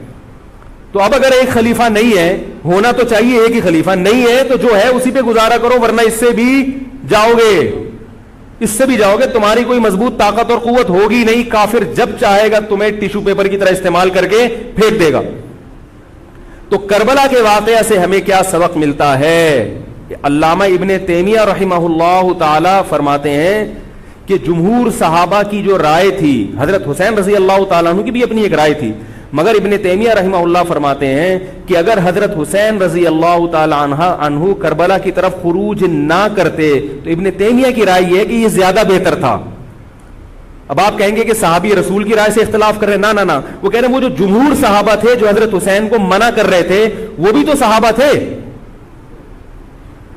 تو اب اگر ایک خلیفہ نہیں ہے, ہونا تو چاہیے ایک ہی خلیفہ, نہیں ہے تو جو ہے اسی پہ گزارا کرو, ورنہ اس سے بھی جاؤ گے, اس سے بھی جاؤ گے. تمہاری کوئی مضبوط طاقت اور قوت ہوگی نہیں. کافر جب چاہے گا تمہیں ٹیشو پیپر کی طرح استعمال کر کے پھینک دے گا. تو کربلا کے واقعہ سے ہمیں کیا سبق ملتا ہے؟ علامہ ابن تیمیہ رحمہ اللہ تعالی فرماتے ہیں کہ جمہور صحابہ کی جو رائے تھی, حضرت حسین رضی اللہ تعالیٰ عنہ کی بھی اپنی ایک رائے تھی, مگر ابن تیمیہ رحمہ اللہ فرماتے ہیں کہ اگر حضرت حسین رضی اللہ تعالی عنہ کربلا کی طرف خروج نہ کرتے تو ابن تیمیہ کی رائے یہ ہے کہ یہ زیادہ بہتر تھا. اب آپ کہیں گے کہ صحابی رسول کی رائے سے اختلاف کر رہے ہیں, نہ وہ کہہ رہے ہیں وہ جو جمہور صحابہ تھے جو حضرت حسین کو منع کر رہے تھے وہ بھی تو صحابہ تھے.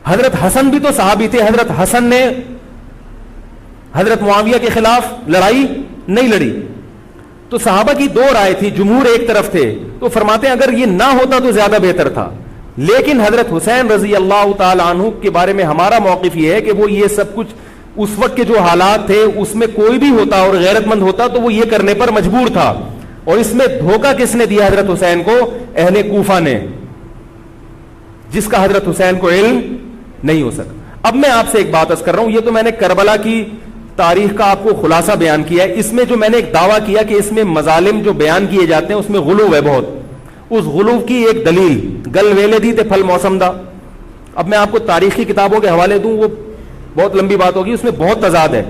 حضرت حسن بھی تو صحابی تھے. حضرت حسن نے حضرت معاویہ کے خلاف لڑائی نہیں لڑی. تو صحابہ کی 2 رائے تھی, جمہور ایک طرف تھے. تو فرماتے ہیں اگر یہ نہ ہوتا تو زیادہ بہتر تھا. لیکن حضرت حسین رضی اللہ تعالی عنہ کے بارے میں ہمارا موقف یہ ہے کہ وہ یہ سب کچھ اس وقت کے جو حالات تھے اس میں کوئی بھی ہوتا اور غیرت مند ہوتا تو وہ یہ کرنے پر مجبور تھا. اور اس میں دھوکہ کس نے دیا حضرت حسین کو؟ اہل کوفہ نے, جس کا حضرت حسین کو علم نہیں ہو سکا. اب میں آپ سے ایک بات عرض کر رہا ہوں, یہ تو میں نے کربلا کی تاریخ کا آپ کو خلاصہ بیان کیا ہے. اس میں جو میں نے ایک دعویٰ کیا کہ اس میں مظالم جو بیان کیے جاتے ہیں اس میں غلو ہے بہت. اس غلو کی ایک دلیل, گل ویلے دی تے پھل موسم دا. اب میں آپ کو تاریخی کتابوں کے حوالے دوں, وہ بہت لمبی بات ہوگی, اس میں بہت تضاد ہے.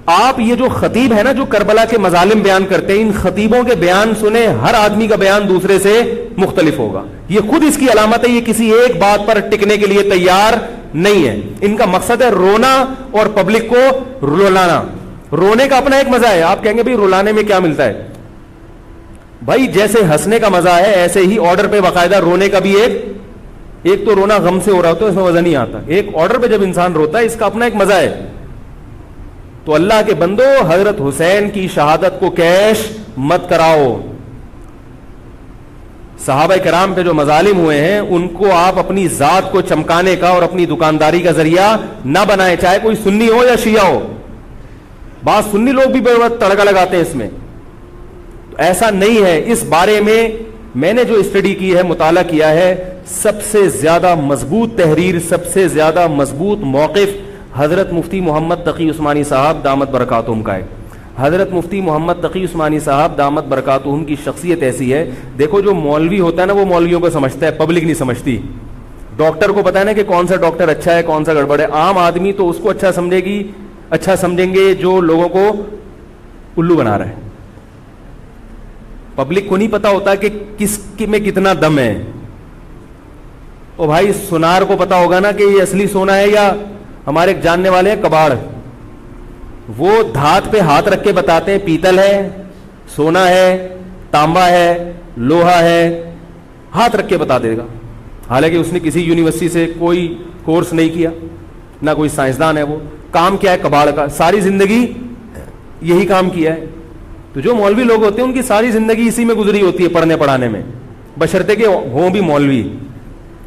آپ یہ جو خطیب ہے نا جو کربلا کے مظالم بیان کرتے ہیں, ان خطیبوں کے بیان سنیں, ہر آدمی کا بیان دوسرے سے مختلف ہوگا. یہ خود اس کی علامت ہے, یہ کسی ایک بات پر ٹکنے کے لیے تیار نہیں ہے. ان کا مقصد ہے رونا اور پبلک کو رلانا. رونے کا اپنا ایک مزہ ہے. آپ کہیں گے بھائی رلانے میں کیا ملتا ہے؟ بھائی جیسے ہنسنے کا مزہ ہے ایسے ہی آرڈر پہ باقاعدہ رونے کا بھی ایک تو رونا غم سے ہو رہا ہوتا ہے, اس میں مزہ نہیں آتا. ایک آرڈر پہ جب انسان روتا ہے اس کا اپنا ایک مزہ ہے. تو اللہ کے بندو, حضرت حسین کی شہادت کو کیش مت کراؤ. صحابہ کرام پہ جو مظالم ہوئے ہیں ان کو آپ اپنی ذات کو چمکانے کا اور اپنی دکانداری کا ذریعہ نہ بنائیں, چاہے کوئی سنی ہو یا شیعہ ہو. بعض سنی لوگ بھی بے وقت تڑکا لگاتے ہیں اس میں. تو ایسا نہیں ہے. اس بارے میں نے جو اسٹڈی کی ہے, مطالعہ کیا ہے, سب سے زیادہ مضبوط تحریر, سب سے زیادہ مضبوط موقف حضرت مفتی محمد تقی عثمانی صاحب دامت برکاتہم کا ہے. حضرت مفتی محمد تقی عثمانی صاحب دامت برکاتہم کی شخصیت ایسی ہے, دیکھو جو مولوی ہوتا ہے نا وہ مولویوں کو سمجھتا ہے, پبلک نہیں سمجھتی. ڈاکٹر کو پتا ہے نا کہ کون سا ڈاکٹر اچھا ہے کون سا گڑبڑ ہے. عام آدمی تو اس کو اچھا سمجھیں گے جو لوگوں کو الو بنا رہا ہے. پبلک کو نہیں پتا ہوتا کہ کس میں کتنا دم ہے. او بھائی سونار کو پتا ہوگا نا کہ یہ اصلی سونا ہے یا ہمارے جاننے والے ہیں کباڑ, وہ دھات پہ ہاتھ رکھ کے بتاتے ہیں پیتل ہے, سونا ہے, تانبا ہے, لوہا ہے, ہاتھ رکھ کے بتا دے گا. حالانکہ اس نے کسی یونیورسٹی سے کوئی کورس نہیں کیا, نہ کوئی سائنسدان ہے. وہ کام کیا ہے کباڑ کا, ساری زندگی یہی کام کیا ہے. تو جو مولوی لوگ ہوتے ہیں ان کی ساری زندگی اسی میں گزری ہوتی ہے, پڑھنے پڑھانے میں, بشرطے کہ ہوں بھی مولوی.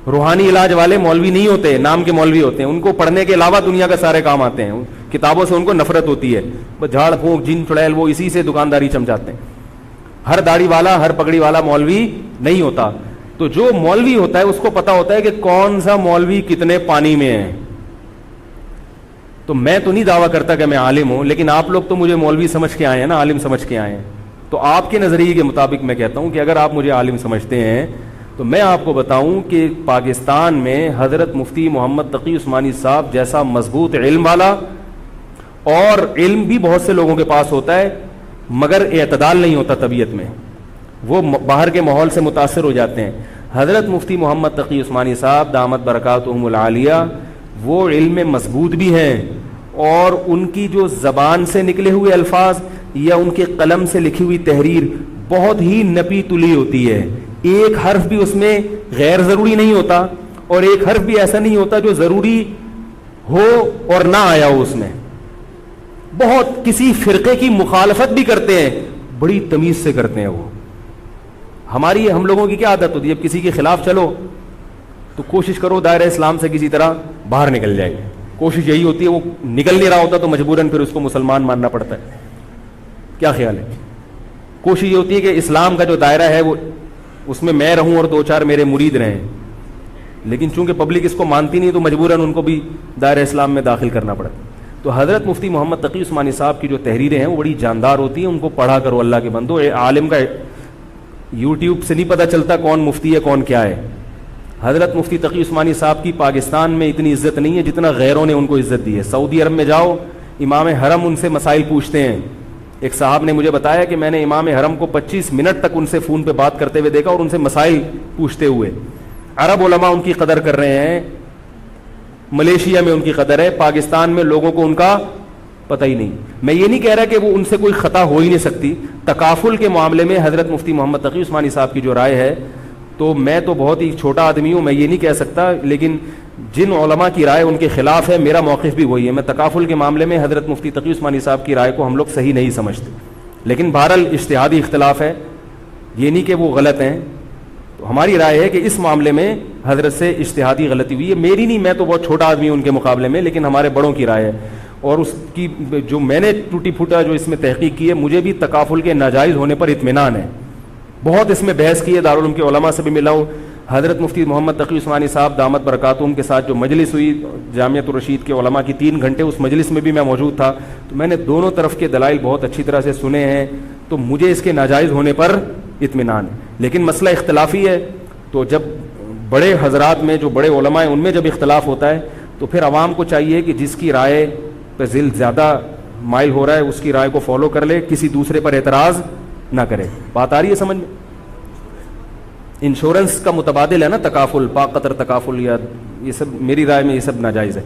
روحانی علاج والے مولوی نہیں ہوتے, نام کے مولوی ہوتے ہیں. ان کو پڑھنے کے علاوہ دنیا کا سارے کام آتے ہیں. کتابوں سے ان کو نفرت ہوتی ہے, بس جھاڑ پھونک جن چڑیل وہ اسی سے دکانداری چمچاتے ہیں. ہر داڑھی والا ہر پگڑی والا مولوی نہیں ہوتا. تو جو مولوی ہوتا ہے اس کو پتا ہوتا ہے کہ کون سا مولوی کتنے پانی میں ہے. تو میں تو نہیں دعویٰ کرتا کہ میں عالم ہوں, لیکن آپ لوگ تو مجھے مولوی سمجھ کے آئے ہیں نا, عالم سمجھ کے آئے ہیں. تو آپ کے نظریے کے مطابق میں کہتا ہوں کہ اگر آپ مجھے عالم سمجھتے ہیں تو میں آپ کو بتاؤں کہ پاکستان میں حضرت مفتی محمد تقی عثمانی صاحب جیسا مضبوط علم والا, اور علم بھی بہت سے لوگوں کے پاس ہوتا ہے مگر اعتدال نہیں ہوتا طبیعت میں, وہ باہر کے ماحول سے متاثر ہو جاتے ہیں. حضرت مفتی محمد تقی عثمانی صاحب دامت برکاتہم العالیہ وہ علم میں مضبوط بھی ہیں, اور ان کی جو زبان سے نکلے ہوئے الفاظ یا ان کے قلم سے لکھی ہوئی تحریر بہت ہی نپی تلی ہوتی ہے. ایک حرف بھی اس میں غیر ضروری نہیں ہوتا, اور ایک حرف بھی ایسا نہیں ہوتا جو ضروری ہو اور نہ آیا ہو اس میں. بہت کسی فرقے کی مخالفت بھی کرتے ہیں, بڑی تمیز سے کرتے ہیں. وہ ہم لوگوں کی کیا عادت ہوتی ہے, جب کسی کے خلاف چلو تو کوشش کرو دائرہ اسلام سے کسی طرح باہر نکل جائے. کوشش یہی ہوتی ہے, وہ نکل نہیں رہا ہوتا تو مجبوراً پھر اس کو مسلمان ماننا پڑتا ہے. کیا خیال ہے؟ کوشش یہ ہوتی ہے کہ اسلام کا جو دائرہ ہے وہ اس میں رہوں اور دو چار میرے مرید رہیں, لیکن چونکہ پبلک اس کو مانتی نہیں تو مجبوراً ان کو بھی دائرہ اسلام میں داخل کرنا پڑتا ہے. تو حضرت مفتی محمد تقی عثمانی صاحب کی جو تحریریں ہیں وہ بڑی جاندار ہوتی ہیں, ان کو پڑھا کرو اللہ کے بندو. عالم کا یوٹیوب سے نہیں پتہ چلتا کون مفتی ہے کون کیا ہے. حضرت مفتی تقی عثمانی صاحب کی پاکستان میں اتنی عزت نہیں ہے جتنا غیروں نے ان کو عزت دی ہے. سعودی عرب میں جاؤ, امام حرم ان سے مسائل پوچھتے ہیں. ایک صاحب نے مجھے بتایا کہ میں نے امام حرم کو 25 منٹ تک ان سے فون پہ بات کرتے ہوئے دیکھا اور ان سے مسائل پوچھتے ہوئے. عرب علماء ان کی قدر کر رہے ہیں, ملیشیا میں ان کی قدر ہے, پاکستان میں لوگوں کو ان کا پتہ ہی نہیں. میں یہ نہیں کہہ رہا کہ وہ ان سے کوئی خطا ہو ہی نہیں سکتی. تکافل کے معاملے میں حضرت مفتی محمد تقی عثمانی صاحب کی جو رائے ہے, تو میں تو بہت ہی چھوٹا آدمی ہوں, میں یہ نہیں کہہ سکتا, لیکن جن علماء کی رائے ان کے خلاف ہے میرا موقف بھی وہی ہے. میں تکافل کے معاملے میں حضرت مفتی تقی عثمانی صاحب کی رائے کو ہم لوگ صحیح نہیں سمجھتے, لیکن بہرحال اجتہادی اختلاف ہے, یہ نہیں کہ وہ غلط ہیں. تو ہماری رائے ہے کہ اس معاملے میں حضرت سے اجتہادی غلطی ہوئی ہے. میری نہیں, میں تو بہت چھوٹا آدمی ہوں ان کے مقابلے میں, لیکن ہمارے بڑوں کی رائے ہے. اور اس کی جو میں نے ٹوٹی پھوٹا جو اس میں تحقیق کی ہے, مجھے بھی تکافل کے ناجائز ہونے پر اطمینان ہے. بہت اس میں بحث کی ہے, دارالعلوم کے علماء سے بھی ملا ہوں. حضرت مفتی محمد تقی عثمانی صاحب دامت برکاتہم کے ساتھ جو مجلس ہوئی جامعۃ الرشید کے علماء کی 3 گھنٹے, اس مجلس میں بھی میں موجود تھا. تو میں نے دونوں طرف کے دلائل بہت اچھی طرح سے سنے ہیں, تو مجھے اس کے ناجائز ہونے پر اطمینان ہے. لیکن مسئلہ اختلافی ہے, تو جب بڑے حضرات میں جو بڑے علماء ہیں ان میں جب اختلاف ہوتا ہے تو پھر عوام کو چاہیے کہ جس کی رائے پہ ذل زیادہ مائل ہو رہا ہے اس کی رائے کو فالو کر لے, کسی دوسرے پر اعتراض نہ کرے. بات آ رہی ہے سمجھ میں؟ انشورنس کا متبادل ہے نا تکافل, پاک قطر تکافل, یا یہ سب میری رائے میں یہ سب ناجائز ہے.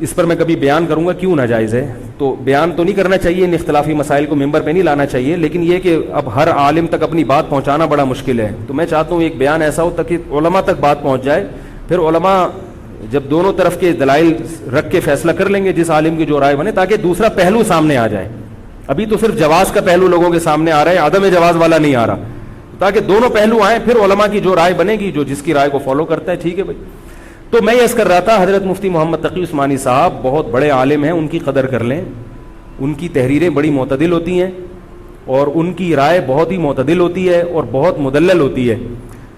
اس پر میں کبھی بیان کروں گا کیوں ناجائز ہے. تو بیان تو نہیں کرنا چاہیے, ان اختلافی مسائل کو ممبر پہ نہیں لانا چاہیے, لیکن یہ کہ اب ہر عالم تک اپنی بات پہنچانا بڑا مشکل ہے. تو میں چاہتا ہوں ایک بیان ایسا ہو تاکہ علماء تک بات پہنچ جائے. پھر علماء جب دونوں طرف کے دلائل رکھ کے فیصلہ کر لیں گے جس عالم کی جو رائے بنے, تاکہ دوسرا پہلو سامنے آ جائے. ابھی تو صرف جواز کا پہلو لوگوں کے سامنے آ رہا ہے, عدم جواز والا نہیں آ رہا, تاکہ دونوں پہلو آئیں. پھر علماء کی جو رائے بنے گی, جو جس کی رائے کو فالو کرتا ہے, ٹھیک ہے بھائی. تو میں یہ کر رہا تھا, حضرت مفتی محمد تقی عثمانی صاحب بہت بڑے عالم ہیں, ان کی قدر کر لیں. ان کی تحریریں بڑی معتدل ہوتی ہیں اور ان کی رائے بہت ہی معتدل ہوتی ہے اور بہت مدلل ہوتی ہے.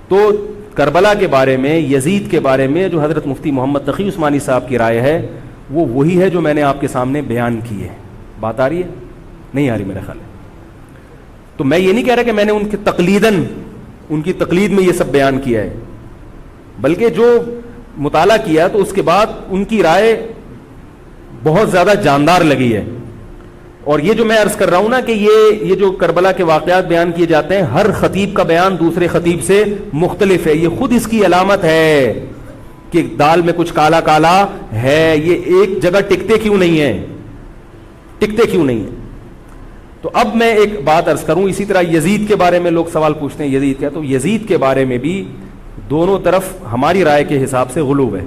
تو کربلا کے بارے میں, یزید کے بارے میں جو حضرت مفتی محمد تقی عثمانی صاحب کی رائے ہے وہ وہی ہے جو میں نے آپ کے سامنے بیان کی ہے. بات آ رہی ہے؟ نہیں آ رہی میرا خیال ہے. تو میں یہ نہیں کہہ رہا کہ میں نے ان کی تقلیداً ان کی تقلید میں یہ سب بیان کیا ہے, بلکہ جو مطالعہ کیا تو اس کے بعد ان کی رائے بہت زیادہ جاندار لگی ہے. اور یہ جو میں عرض کر رہا ہوں نا کہ یہ جو کربلا کے واقعات بیان کیے جاتے ہیں, ہر خطیب کا بیان دوسرے خطیب سے مختلف ہے. یہ خود اس کی علامت ہے کہ دال میں کچھ کالا کالا ہے. یہ ایک جگہ ٹکتے کیوں نہیں ہیں, ٹکتے کیوں نہیں ہیں. تو اب میں ایک بات عرض کروں. اسی طرح یزید کے بارے میں لوگ سوال پوچھتے ہیں یزید کیا, تو یزید کے بارے میں بھی دونوں طرف ہماری رائے کے حساب سے غلو ہے.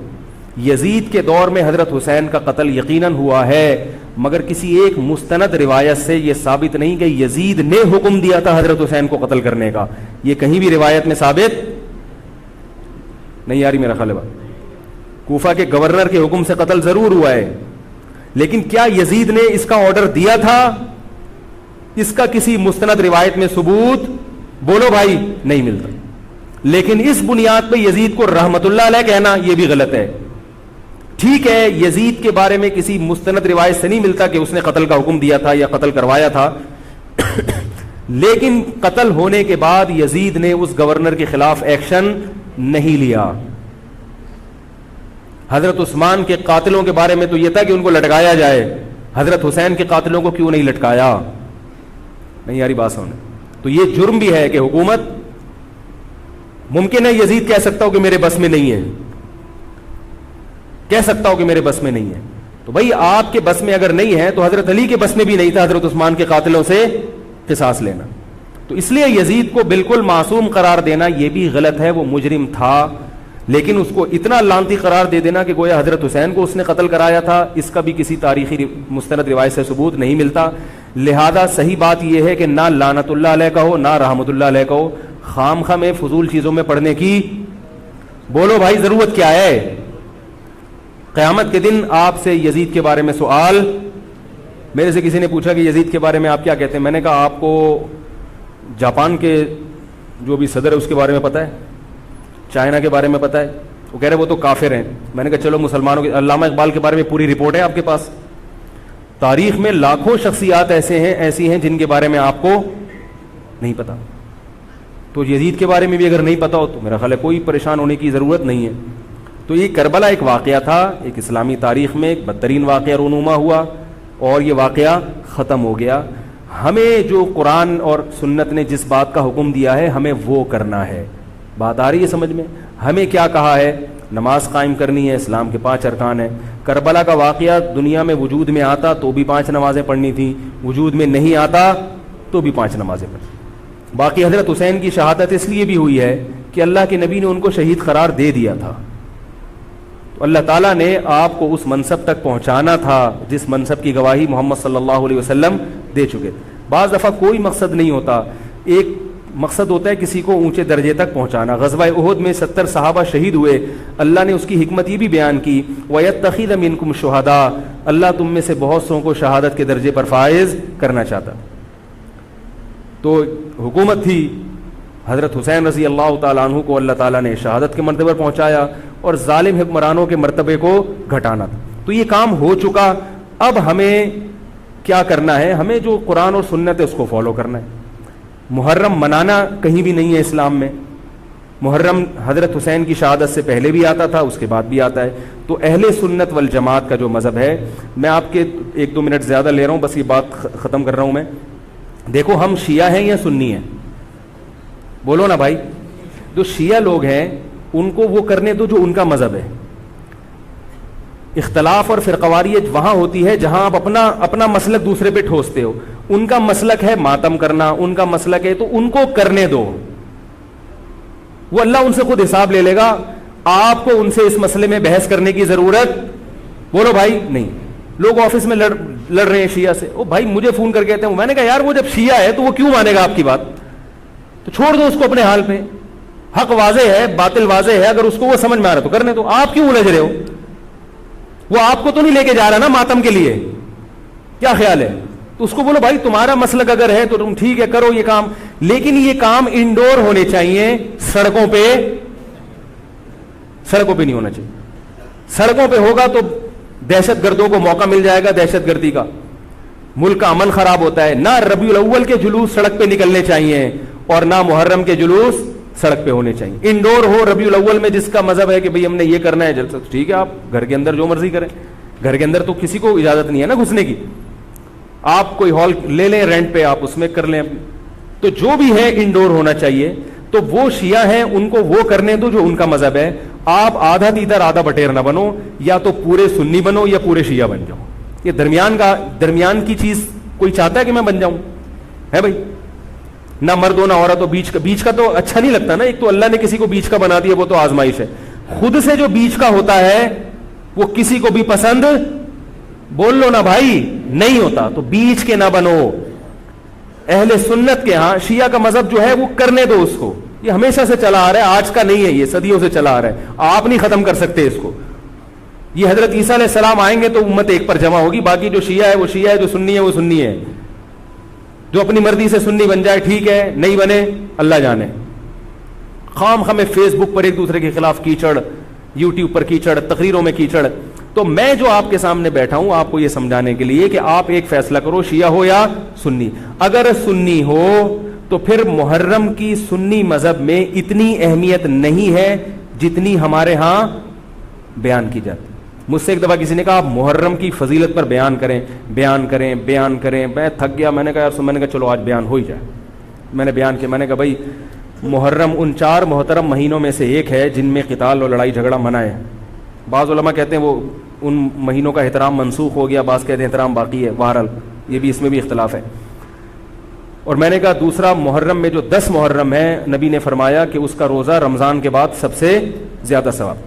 یزید کے دور میں حضرت حسین کا قتل یقیناً ہوا ہے, مگر کسی ایک مستند روایت سے یہ ثابت نہیں کہ یزید نے حکم دیا تھا حضرت حسین کو قتل کرنے کا. یہ کہیں بھی روایت میں ثابت نہیں آ رہی میرا خیال ہے. کوفہ کے گورنر کے حکم سے قتل ضرور ہوا ہے, لیکن کیا یزید نے اس کا آرڈر دیا تھا؟ اس کا کسی مستند روایت میں ثبوت بولو بھائی نہیں ملتا. لیکن اس بنیاد پہ یزید کو رحمت اللہ علیہ کہنا یہ بھی غلط ہے. ٹھیک ہے, یزید کے بارے میں کسی مستند روایت سے نہیں ملتا کہ اس نے قتل کا حکم دیا تھا یا قتل کروایا تھا, لیکن قتل ہونے کے بعد یزید نے اس گورنر کے خلاف ایکشن نہیں لیا. حضرت عثمان کے قاتلوں کے بارے میں تو یہ تھا کہ ان کو لٹکایا جائے, حضرت حسین کے قاتلوں کو کیوں نہیں لٹکایا؟ نہیں یاری بات سمجھ. تو یہ جرم بھی ہے کہ حکومت, ممکن ہے یزید کہہ سکتا ہو کہ میرے بس میں نہیں ہے, کہہ سکتا ہو کہ میرے بس میں نہیں ہے. تو بھائی آپ کے بس میں اگر نہیں ہے تو حضرت علی کے بس میں بھی نہیں تھا حضرت عثمان کے قاتلوں سے قصاص لینا. تو اس لیے یزید کو بالکل معصوم قرار دینا یہ بھی غلط ہے. وہ مجرم تھا, لیکن اس کو اتنا لعنتی قرار دے دینا کہ گویا حضرت حسین کو اس نے قتل کرایا تھا, اس کا بھی کسی تاریخی مستند روایت سے ثبوت نہیں ملتا. لہذا صحیح بات یہ ہے کہ نہ لعنت اللہ علیہ کا ہو نہ رحمت اللہ علیہ کا ہو. خام خواہ میں فضول چیزوں میں پڑھنے کی بولو بھائی ضرورت کیا ہے؟ قیامت کے دن آپ سے یزید کے بارے میں سوال, میرے سے کسی نے پوچھا کہ یزید کے بارے میں آپ کیا کہتے ہیں. میں نے کہا آپ کو جاپان کے جو بھی صدر ہے اس کے بارے میں پتہ ہے, چائنا کے بارے میں پتہ ہے؟ وہ کہہ رہے وہ تو کافر ہیں. میں نے کہا چلو مسلمانوں کے علامہ اقبال کے بارے میں پوری رپورٹ ہے آپ کے پاس. تاریخ میں لاکھوں شخصیات ایسی ہیں جن کے بارے میں آپ کو نہیں پتا. تو یزید کے بارے میں بھی اگر نہیں پتا ہو تو میرا خیال ہے کوئی پریشان ہونے کی ضرورت نہیں ہے. تو یہ کربلا ایک واقعہ تھا, ایک اسلامی تاریخ میں ایک بدترین واقعہ رونما ہوا اور یہ واقعہ ختم ہو گیا. ہمیں جو قرآن اور سنت نے جس بات کا حکم دیا ہے ہمیں وہ کرنا ہے. بات آ رہی ہے سمجھ میں؟ ہمیں کیا کہا ہے؟ نماز قائم کرنی ہے, اسلام کے 5 ارکان ہیں. کربلا کا واقعہ دنیا میں وجود میں آتا تو بھی 5 نمازیں پڑھنی تھیں, وجود میں نہیں آتا تو بھی 5 نمازیں پڑھنی. باقی حضرت حسین کی شہادت اس لیے بھی ہوئی ہے کہ اللہ کے نبی نے ان کو شہید قرار دے دیا تھا. تو اللہ تعالیٰ نے آپ کو اس منصب تک پہنچانا تھا جس منصب کی گواہی محمد صلی اللہ علیہ وسلم دے چکے. بعض دفعہ کوئی مقصد نہیں ہوتا, ایک مقصد ہوتا ہے کسی کو اونچے درجے تک پہنچانا. غزوہ احد میں 70 صحابہ شہید ہوئے, اللہ نے اس کی حکمت یہ بھی بیان کی وَيَتَّخِذَ مِنْكُمْ شُهَدَاءَ, اللہ تم میں سے بہت سو کو شہادت کے درجے پر فائز کرنا چاہتا. تو حکومت تھی, حضرت حسین رضی اللہ تعالیٰ عنہ کو اللہ تعالیٰ نے شہادت کے مرتبے پر پہنچایا اور ظالم حکمرانوں کے مرتبے کو گھٹانا تھا. تو یہ کام ہو چکا. اب ہمیں کیا کرنا ہے؟ ہمیں جو قرآن اور سنت ہے اس کو فالو کرنا ہے. محرم منانا کہیں بھی نہیں ہے اسلام میں. محرم حضرت حسین کی شہادت سے پہلے بھی آتا تھا, اس کے بعد بھی آتا ہے. تو اہل سنت والجماعت کا جو مذہب ہے, میں آپ کے 1-2 منٹ زیادہ لے رہا ہوں, بس یہ بات ختم کر رہا ہوں میں. دیکھو ہم شیعہ ہیں یا سنی ہیں؟ بولو نا بھائی. جو شیعہ لوگ ہیں ان کو وہ کرنے دو جو ان کا مذہب ہے. اختلاف اور فرقواریت وہاں ہوتی ہے جہاں آپ اپنا مسلک دوسرے پہ ٹھوستے ہو. ان کا مسلک ہے ماتم کرنا, ان کا مسلک ہے تو ان کو کرنے دو, وہ اللہ ان سے خود حساب لے لے گا. آپ کو ان سے اس مسئلے میں بحث کرنے کی ضرورت بولو بھائی نہیں. لوگ آفس میں لڑ رہے ہیں شیعہ سے, او بھائی مجھے فون کر کے کہتے ہیں, میں نے کہا یار وہ جب شیعہ ہے تو وہ کیوں مانے گا آپ کی بات؟ تو چھوڑ دو اس کو اپنے حال پہ. حق واضح ہے, باطل واضح ہے, اگر اس کو وہ سمجھ میں آ رہا تو کرنے دو. آپ کیوں الجھ رہے ہو؟ وہ آپ کو تو نہیں لے کے جا رہا نا ماتم کے لیے, کیا خیال ہے؟ تو اس کو بولو بھائی تمہارا مسلک اگر ہے تو تم ٹھیک ہے کرو یہ کام, لیکن یہ کام انڈور ہونے چاہیے, سڑکوں پہ نہیں ہونا چاہیے. سڑکوں پہ ہوگا تو دہشت گردوں کو موقع مل جائے گا دہشت گردی کا. ملک کا امن خراب ہوتا ہے. نہ ربیع الاول کے جلوس سڑک پہ نکلنے چاہیے اور نہ محرم کے جلوس سڑک پہ ہونے چاہیے. انڈور ہو ربیع الاول میں, جس کا مذہب ہے کہ بھئی ہم نے یہ کرنا ہے جلسہ, ٹھیک ہے, آپ گھر کے اندر جو مرضی کریں. گھر کے اندر تو کسی کو اجازت نہیں ہے نا گھسنے کی. آپ کوئی ہال لے لیں رینٹ پہ, آپ اس میں کر لیں. تو جو بھی ہے انڈور ہونا چاہیے. تو وہ شیعہ ہیں, ان کو وہ کرنے دو جو ان کا مذہب ہے. آپ آدھا تیتر آدھا بٹیر نہ بنو, یا تو پورے سنی بنو یا پورے شیعہ بن جاؤ. یہ درمیان کی چیز کوئی چاہتا ہے کہ میں بن جاؤں؟ ہے بھائی, نہ مرد ہو نہ عورت ہو. بیچ کا تو اچھا نہیں لگتا نا. ایک تو اللہ نے کسی کو بیچ کا بنا دیا, وہ تو آزمائش ہے. خود سے جو بیچ کا ہوتا ہے وہ کسی کو بھی پسند, بول لو نا بھائی, نہیں ہوتا. تو بیچ کے نہ بنو. اہل سنت کے ہاں شیعہ کا مذہب جو ہے وہ کرنے دو اس کو. یہ ہمیشہ سے چلا آ رہا ہے, آج کا نہیں ہے, یہ صدیوں سے چلا آ رہا ہے. آپ نہیں ختم کر سکتے اس کو. یہ حضرت عیسیٰ علیہ السلام آئیں گے تو امت ایک پر جمع ہوگی. باقی جو شیعہ ہے وہ شیعہ ہے, جو سنی ہے وہ سنی ہے. جو اپنی مرضی سے سنی بن جائے ٹھیک ہے, نہیں بنے اللہ جانے. خام خامے فیس بک پر ایک دوسرے کے خلاف کیچڑ, یوٹیوب پر کیچڑ, تقریروں میں کیچڑ. تو میں جو آپ کے سامنے بیٹھا ہوں آپ کو یہ سمجھانے کے لیے کہ آپ ایک فیصلہ کرو, شیعہ ہو یا سنی. اگر سنی ہو تو پھر محرم کی سنی مذہب میں اتنی اہمیت نہیں ہے جتنی ہمارے ہاں بیان کی جاتی. مجھ سے ایک دفعہ کسی نے کہا آپ محرم کی فضیلت پر بیان کریں. میں تھک گیا. میں نے کہا چلو آج بیان ہو ہی جائے. میں نے بیان کیا. میں نے کہا بھائی محرم ان 4 محترم مہینوں میں سے ایک ہے جن میں قتال اور لڑائی جھگڑا منع ہے. بعض علماء کہتے ہیں وہ ان مہینوں کا احترام منسوخ ہو گیا, بعض کہتے ہیں احترام باقی ہے. بہرحال یہ بھی, اس میں بھی اختلاف ہے. اور میں نے کہا دوسرا, محرم میں جو 10 محرم ہے, نبی نے فرمایا کہ اس کا روزہ رمضان کے بعد سب سے زیادہ ثواب.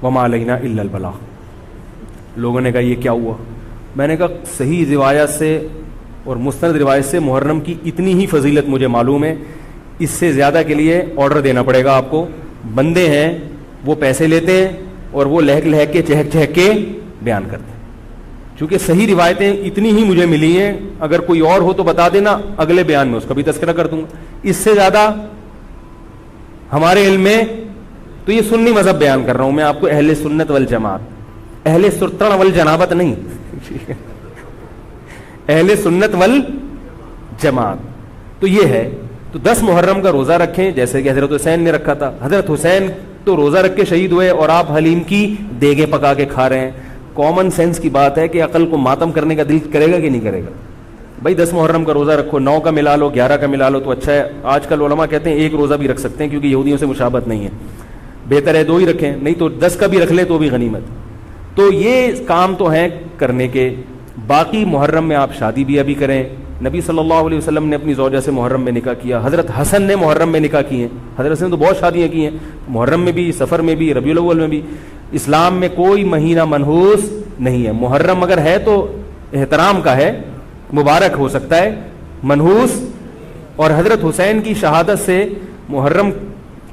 وما علینا الا البلاغ. لوگوں نے کہا یہ کیا ہوا؟ میں نے کہا صحیح روایت سے اور مستند روایت سے محرم کی اتنی ہی فضیلت مجھے معلوم ہے. اس سے زیادہ کے لیے آرڈر دینا پڑے گا آپ کو. بندے ہیں وہ پیسے لیتے ہیں اور وہ لہک لہک کے چہک چہک کے بیان کرتے ہیں. چونکہ صحیح روایتیں اتنی ہی مجھے ملی ہیں, اگر کوئی اور ہو تو بتا دینا, اگلے بیان میں اس کا بھی تذکرہ کر دوں گا. اس سے زیادہ ہمارے علم میں تو یہ سنی مذہب بیان کر رہا ہوں میں آپ کو, اہل سنت والجماعت, اہل سرتن والجنابت نہیں, اہل سنت والجماعت. تو یہ ہے. تو 10 محرم کا روزہ رکھیں جیسے کہ حضرت حسین نے رکھا تھا. حضرت حسین تو روزہ رکھ کے شہید ہوئے اور آپ حلیم کی دیگیں پکا کے کھا رہے ہیں. کامن سینس کی بات ہے کہ عقل کو ماتم کرنے کا دل کرے گا کہ نہیں کرے گا؟ بھائی 10 محرم کا روزہ رکھو, 9 کا ملا لو, 11 کا ملا لو تو اچھا ہے. آج کل علماء کہتے ہیں ایک روزہ بھی رکھ سکتے ہیں کیونکہ یہودیوں سے مشابہت نہیں ہے, بہتر ہے 2 ہی رکھیں, نہیں تو 10 کا بھی رکھ لیں تو بھی غنیمت. تو یہ کام تو ہیں کرنے کے. باقی محرم میں آپ شادی بھی ابھی کریں. نبی صلی اللہ علیہ وسلم نے اپنی زوجہ سے محرم میں نکاح کیا. حضرت حسن نے محرم میں نکاح کیے. حضرت حسن نے تو بہت شادیاں کی ہیں, محرم میں بھی, سفر میں بھی, ربیع الاول میں بھی. اسلام میں کوئی مہینہ منحوس نہیں ہے. محرم اگر ہے تو احترام کا ہے, مبارک ہو سکتا ہے, منحوس. اور حضرت حسین کی شہادت سے محرم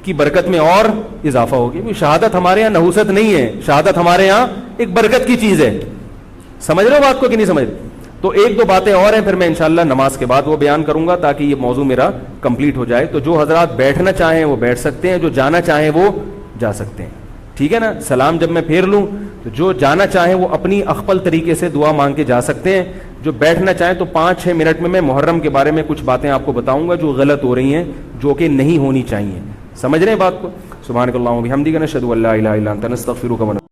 کی برکت میں اور اضافہ ہوگی. شہادت ہمارے یہاں نحوست نہیں ہے, شہادت ہمارے یہاں ایک برکت کی چیز ہے. سمجھ رہے ہو بات کو کہ نہیں سمجھ رہے؟ تو 1-2 باتیں اور ہیں, پھر میں انشاءاللہ نماز کے بعد وہ بیان کروں گا تاکہ یہ موضوع میرا کمپلیٹ ہو جائے. تو جو حضرات بیٹھنا چاہیں وہ بیٹھ سکتے ہیں, جو جانا چاہیں وہ جا سکتے ہیں. ٹھیک ہے نا؟ سلام جب میں پھیر لوں تو جو جانا چاہیں وہ اپنی اخپل طریقے سے دعا مانگ کے جا سکتے ہیں. جو بیٹھنا چاہیں تو 5-6 منٹ میں محرم کے بارے میں کچھ باتیں آپ کو بتاؤں گا جو غلط ہو رہی ہیں, جو کہ نہیں ہونی چاہیے. سمجھ رہے ہیں بات کو؟ سبحانک اللہم و بحمدک نشہد ان لا الہ الا انت نستغفرک و